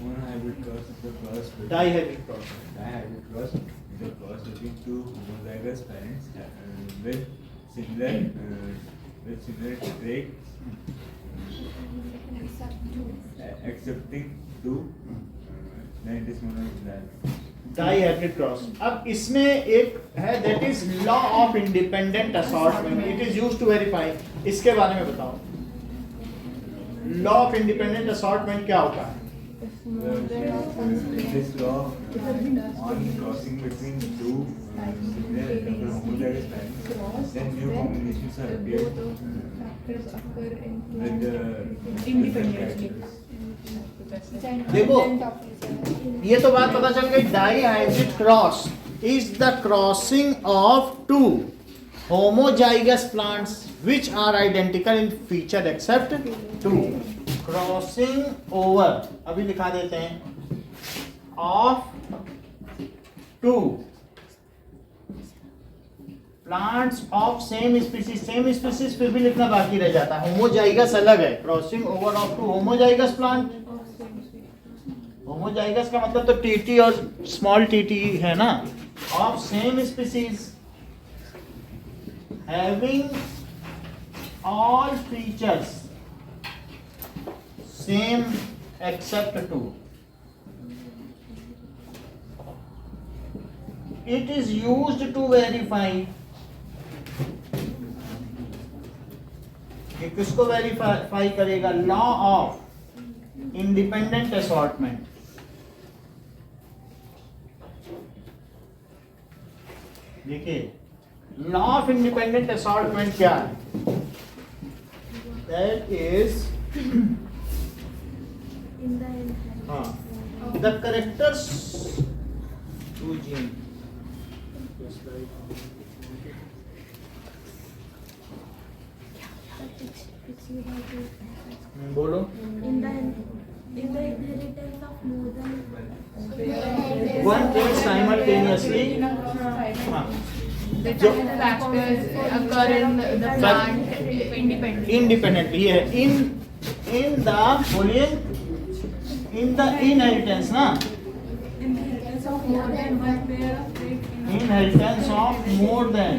Monohybrid cross is the cross between dihybrid cross, dihybrid cross is the cross between two homozygous parents with similar traits, accepting two, then it is monohybrid. Dihybrid cross. अब इसमें एक है that is law of independent assortment, it is used to verify, इसके बारे में बताओ। Law of independent assortment क्या होता है? This law on crossing between two similar homozygous parents, then new combinations are appeared with the different characters. देखो, ये तो बात पता चल गई, dihybrid cross is the crossing of two homozygous plants which are identical in feature except two. Crossing over, अभी लिखा देते हैं, of two plants of same species, same species फिर भी लिखना बाकी रह जाता है, homozygous अलग है, crossing over of two homozygous plant, homozygous का मतलब तो टीटी और स्मॉल टीटी है ना, of same species having all features same except two. It is used to verify, ये किसको वेरीफाई करेगा? Law of independent assortment. देखिए, लॉ ऑफ इंडिपेंडेंट असॉर्टमेंट क्या है? That is In the inheritance. the characters two gene, बोलो। In the inheritance of more than One trait simultaneously, हाँ, Different factors occur in the plant independently. independently, ये है in the बोलिए, in the inheritance ना, Inheritance of more than one pair of traits. inheritance of more than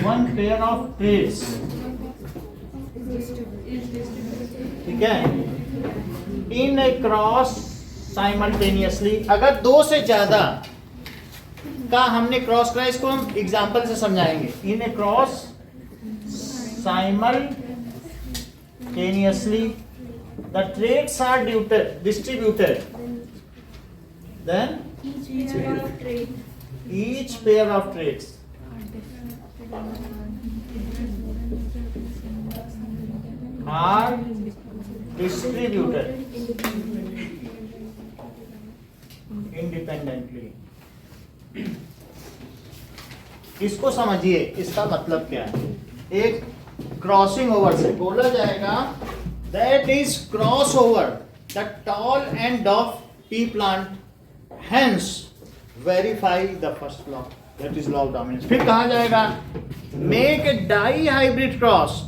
one pair of traits, ठीक है, इन ए cross simultaneously, अगर दो से ज्यादा का हमने क्रॉस करा, इसको हम एग्जांपल से समझाएंगे। इन ए cross simultaneously the traits are distributed, then each pair of traits each pair of traits are distributed independently. इसको समझिए, इसका मतलब क्या है। एक क्रॉसिंग ओवर से बोला जाएगा that is cross over the tall and of pea plant, hence verify the first law, that is law of dominance. फिर कहा जाएगा make a dihybrid cross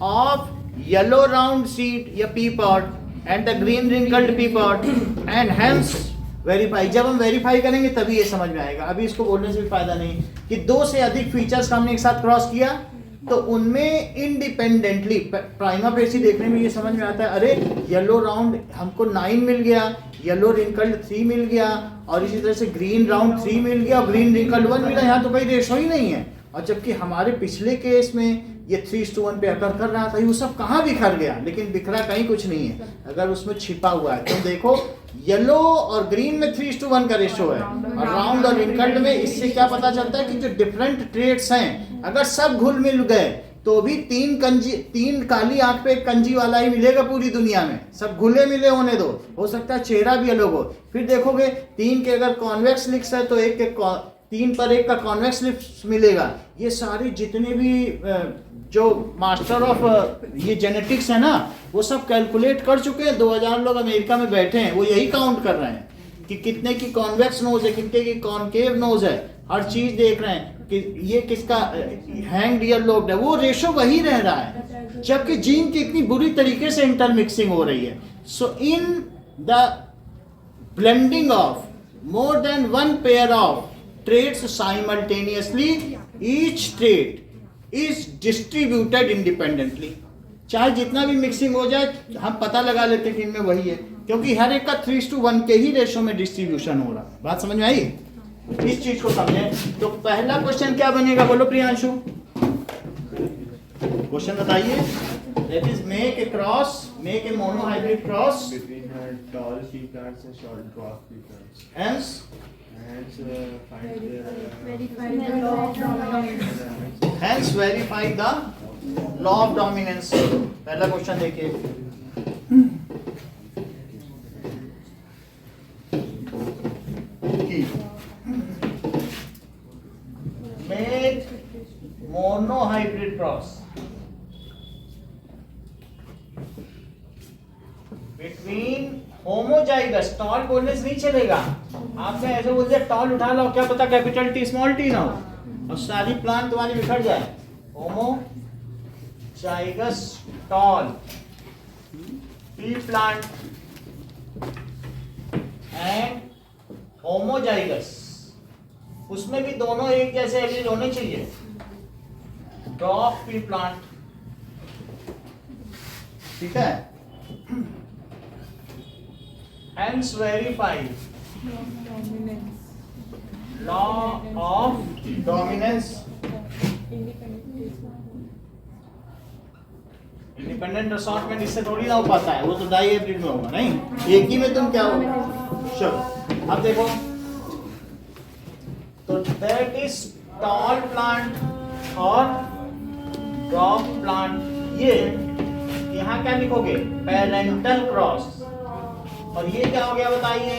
of yellow round seed या pea pod and the green wrinkled pea pod and hence verify. जब हम verify करेंगे तभी ये समझ में आएगा, अभी इसको बोलने से भी फायदा नहीं कि दो से अधिक फीचर्स का हमने एक साथ क्रॉस किया तो उनमें इंडिपेंडेंटली प्राइमा फेसी देखने में ये समझ में आता है, अरे येलो राउंड हमको 9 मिल गया, येलो रिंकल्ड 3 मिल गया, और इसी तरह से ग्रीन राउंड 3 मिल गया, और ग्रीन रिंकल्ड 1 मिला। यहाँ तो कोई रेशो ही नहीं है। और जबकि हमारे पिछले केस में ये 3:1 पे अकर कर रहा था, वो सब कहाँ बिखर गया, लेकिन बिखरा कहीं कुछ नहीं है, अगर उसमें छिपा हुआ है। तो देखो येलो और ग्रीन में 3:1 का रेशो है, और राउंड और रिंकल्ड में। इससे क्या पता चलता है कि जो डिफरेंट ट्रेड्स हैं अगर सब घुल मिल गए तो भी 3 काली आंख पे एक कंजी वाला ही मिलेगा पूरी दुनिया में। सब घुले मिले होने दो, हो सकता है चेहरा भी अलग हो। फिर देखोगे 3 के अगर कॉन्वेक्स लिप्स है तो 1 के 3 पर 1 का कॉन्वेक्स लिप्स मिलेगा। ये सारे जितने भी जो मास्टर ऑफ ये जेनेटिक्स है ना, वो सब कैलकुलेट कर चुके हैं। 2000 लोग अमेरिका में बैठे हैं, वो यही काउंट कर रहे हैं कि कितने की कॉन्वेक्स नोज है, कितने की कॉनकेव नोज है, हर चीज देख रहे हैं कि ये किसका हैंग्ड या लोब्ड है। वो रेशो वही रह रहा है, जबकि जीन की इतनी बुरी तरीके से इंटरमिक्सिंग हो रही है। So in the blending of more than 1 pair of traits simultaneously, each trait is distributed independently। चाहे जितना भी मिक्सिंग हो जाए हम पता लगा लेते हैं कि इनमें वही है, क्योंकि हर एक का 3:1 के ही रेशो में डिस्ट्रीब्यूशन हो रहा है। बात समझ में आई? इस चीज को समझें। तो पहला क्वेश्चन क्या बनेगा, बोलो प्रियांशु, क्वेश्चन बताइए। That is make a cross, make a monohybrid cross between tall pea plants and short dwarf pea plants. hence Find their hence verify the law of dominance। पहला क्वेश्चन देखिए, make monohybrid cross between homozygous. Tall बोलने से नहीं चलेगा, आपने ऐसे बोल दिया टॉल उठा लो, क्या पता कैपिटल टी स्मॉल टी ना हो और सारी प्लांट तुम्हारी बिखर जाए। Homozygous tall P plant and homozygous, उसमें भी दोनों एक जैसे एलील होने चाहिए। ड्रॉप पी प्लांट, ठीक है। Hence verify law of dominance। Independent assortment इससे थोड़ी ना हो पाता है, वो तो डाई हाइब्रिड में होगा। नहीं, एक ही में तुम क्या होगा। चलो अब देखो, तो दैट इज टॉल प्लांट और ड्रॉप प्लांट। ये यहाँ क्या लिखोगे, पेरेंटल क्रॉस। और ये क्या हो गया बताइए,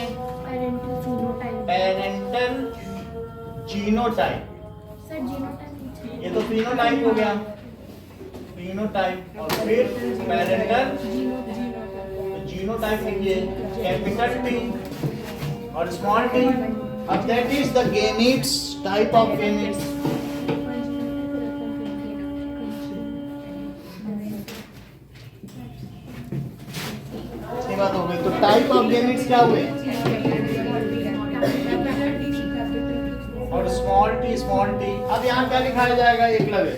पेरेंटल जीनोटाइप। सर जीनोटाइप, ये तो फिनोटाइप हो गया, फिनोटाइप। और फिर पेरेंटल जीनोटाइप लिखिए, कैपिटल टी और स्मॉल टी। अब that is the gametes, type of gametes. बात हो गई। तो टाइप ऑफ गेमीट्स क्या हुए, और स्मॉल टी स्मॉल टी। अब यहाँ क्या लिखाया जाएगा, एकलव्य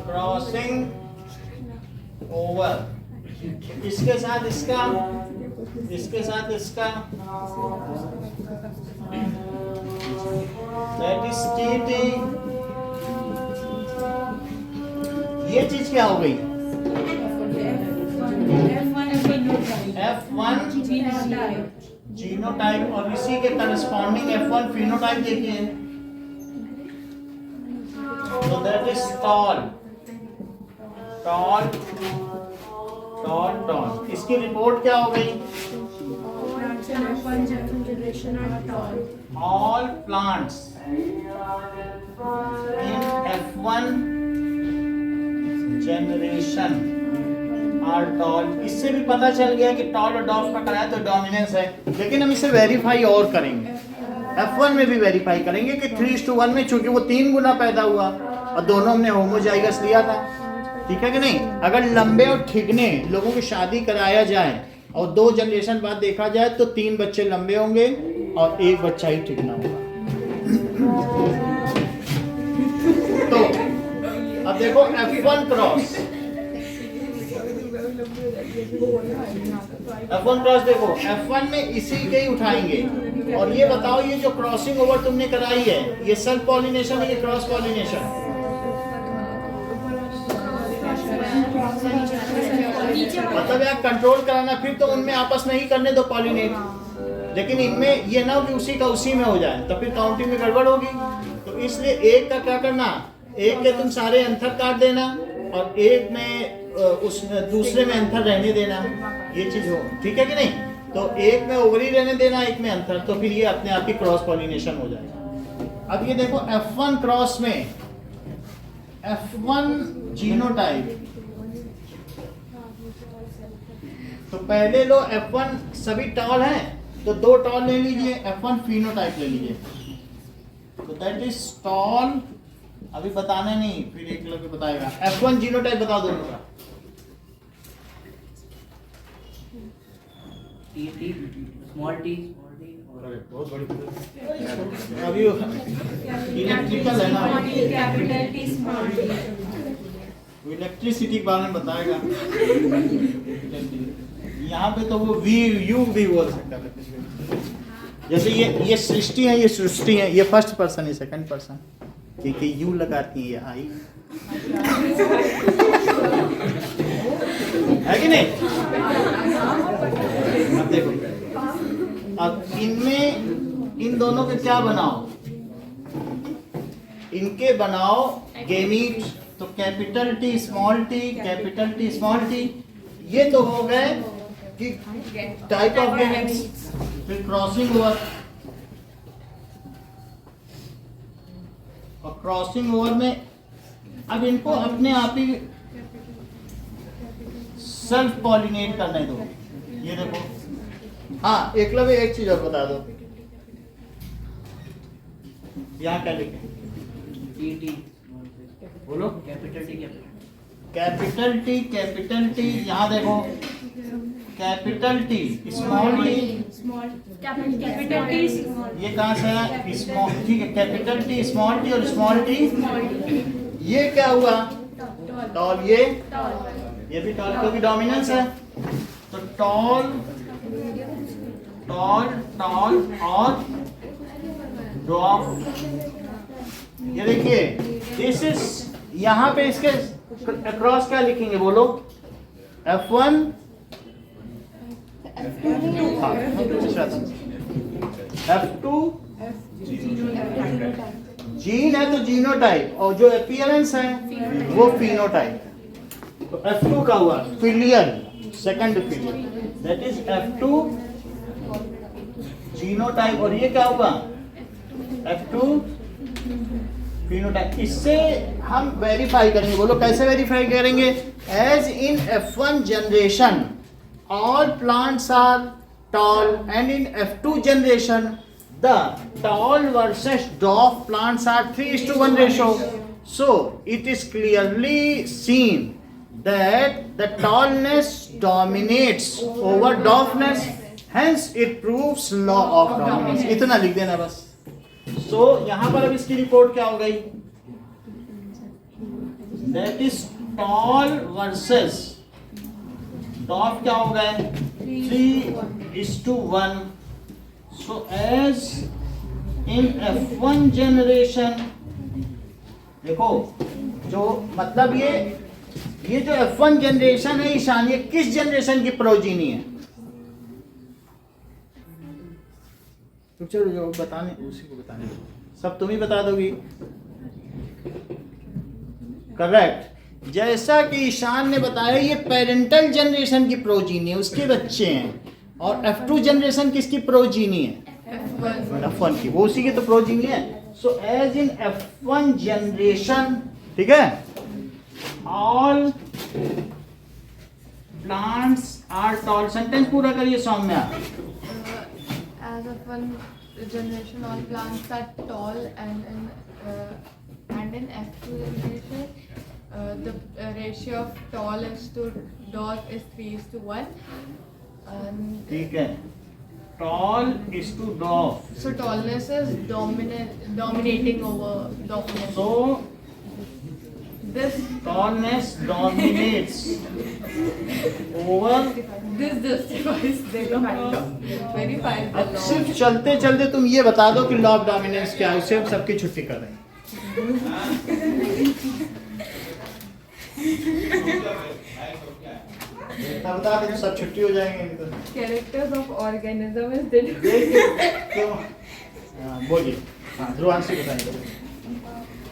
क्रॉसिंग ओवर। इसके साथ इसका, इसके साथ इसका, दैट इज टी। ये चीज क्या हो गई, F1 जीनोटाइप, और इसी के करस्पॉन्डिंग F1 फिनोटाइप देखिए। तो that is tall, tall, tall, tall. इसकी रिपोर्ट क्या हो गई, F1 generation are tall. all plants in F1 generation are tall। इससे भी पता चल गया कि टॉल और डॉफ का कराया तो डोमिनेंस है, लेकिन हम इसे वेरीफाई और करेंगे। F1 में भी वेरीफाई करेंगे कि 3:1 में, चूंकि वो 3 गुना पैदा हुआ और दोनों हमने होमोजाइगस लिया था, ठीक है कि नहीं। अगर लंबे और ठिगने लोगों की शादी कराया जाए और 2 जनरेशन बाद देखा जाए तो 3 बच्चे लंबे होंगे और 1 बच्चा ही ठिगना होगा। तो अब देखो F1 क्रॉस, F1 क्रॉस देखो, F1 में इसी के ही उठाएंगे। और ये बताओ, ये जो क्रॉसिंग ओवर तुमने कराई है, ये सेल्फ पॉलिनेशन है, ये क्रॉस पॉलिनेशन? मतलब यार कंट्रोल कराना, फिर तो उनमें आपस में ही करने दो पॉलिनेट, लेकिन इनमें ये ना हो कि उसी का उसी में हो जाए, तो फिर काउंटिंग में गड़बड़ होगी। तो इसलिए एक का क्या करना, एक के तुम सारे अंतर काट देना और एक में उस दूसरे में अंतर रहने देना, ये चीज हो, ठीक है कि नहीं। तो एक में ओवरी रहने देना, एक में अंतर, तो फिर ये अपने आप ही क्रॉस पॉलिनेशन हो जाएगा। अब ये देखो F1 क्रॉस में F1 जीनोटाइप, तो पहले लो F1 सभी टॉल हैं तो 2 टॉल ले लीजिए, F1 फिनोटाइप ले लीजिए, तो दैट इज टॉल। अभी बताना नहीं, फिर एक लोग बताएगा। F1 जीनोटाइप बताओ दोनों का। स्मॉल टी बहुत बड़ी अभी इलेक्ट्रिकल है ना, इलेक्ट्रिसिटी के बारे में बताएगा। यहाँ पे तो वो वी यू भी बोल सकता है, जैसे ये सृष्टि है, ये सृष्टि है, ये फर्स्ट पर्सन है, सेकंड पर्सन, क्योंकि यू लगाती है आई, है कि नहीं। अब देखो, अब इनमें इन दोनों के क्या बनाओ, इनके बनाओ गेमीट, तो capital T small T, capital T small T, ये तो हो गए कि टाइप ऑफ गेमीट्स। फिर क्रॉसिंग ओवर, और क्रॉसिंग ओवर में अब इनको अपने आप ही सेल्फ पॉलिनेट करने दो। ये देखो, हाँ एकलव्य एक चीज और बता दो, यहाँ क्या लिखे, बोलो। कैपिटल टी, यहाँ देखो कैपिटल टी स्मॉल टी, ये कहाँ से है, स्मॉल, ठीक है, कैपिटल टी स्मॉल टी और स्मॉल टी, ये क्या हुआ, टॉल, ये भी टॉल क्योंकि डोमिनेंस है, तो टॉल टॉल टॉल और ड्रॉप। ये देखिए, दिस इज, यहाँ पे इसके अक्रॉस क्या लिखेंगे, बोलो। F1 F2 जीन है तो जीनोटाइप, और जो अपीयरेंस है वो फिनोटाइप। तो F2 का हुआ filial, second filial, that is F2 genotype, और ये क्या हुआ F2 फिनोटाइप। इससे हम वेरीफाई करेंगे, बोलो कैसे वेरीफाई करेंगे। As in F1 generation all plants are tall, and in F2 generation the tall versus dwarf plants are 3:1 ratio. So it is clearly seen that the tallness dominates over dwarfness, hence it proves law of dominance। इतना लिख देना बस। So यहाँ पर अब इसकी report क्या हो गई, that is tall versus dwarf क्या हो गए 3:1। So as in F1 generation, देखो जो मतलब ये जो F1 जनरेशन है ईशान, ये किस जनरेशन की प्रोजीनी है, तो चलो जो बताने उसी को बताने दो, सब तुम ही बता दोगी। करेक्ट, जैसा कि ईशान ने बताया ये पेरेंटल जनरेशन की प्रोजीनी है, उसके बच्चे हैं। और F2 जनरेशन किसकी प्रोजीनी है? F1 की, वो उसी की तो प्रोजीनी है। So as in F1 generation, ठीक है, all plants are tall. Sentence पूरा करिए Saumya. As of one generation, all plants are tall, and in F2 generation, the ratio of tall is to dwarf is 3:1. ठीक है, tall is to dwarf. So tallness is dominating over dwarfness. So This tallness dominates over. this justifies the verifies the अब law. सिर्फ चलते चलते तुम ये बता दो कि लॉ ऑफ डोमिनेंस क्या है, उससे हम सबकी छुट्टी कर देंगे। इतना बता दे तो सब छुट्टी हो जाएंगे, नहीं तो Characters of organism is determined. देखिए तो बोलिए। हाँ, ध्रुवांशी बताएंगे।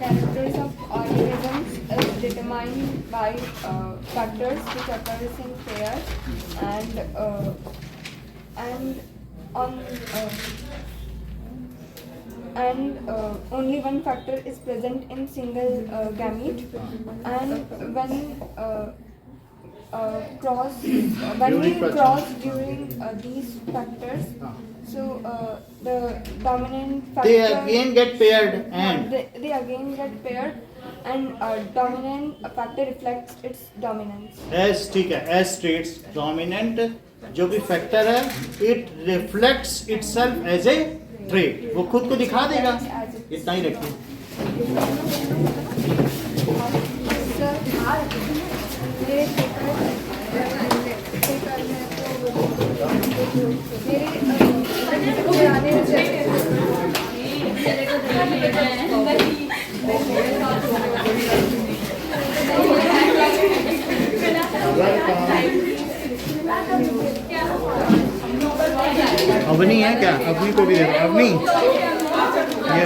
Characters of organisms is determined by factors which occurs in pairs, and only one factor is present in single gamete, and when we cross during these factors, so the dominant factor They again get paired and they again get paired, and dominant factor reflects its dominance. As, ठीक है, as states dominant जो भी factor है, it reflects itself as a trait, वो खुद को दिखा देगा। इतना ही रखिए। मेरे पेपर अवनी है क्या? अवनी को भी दे दो। अवनी, ये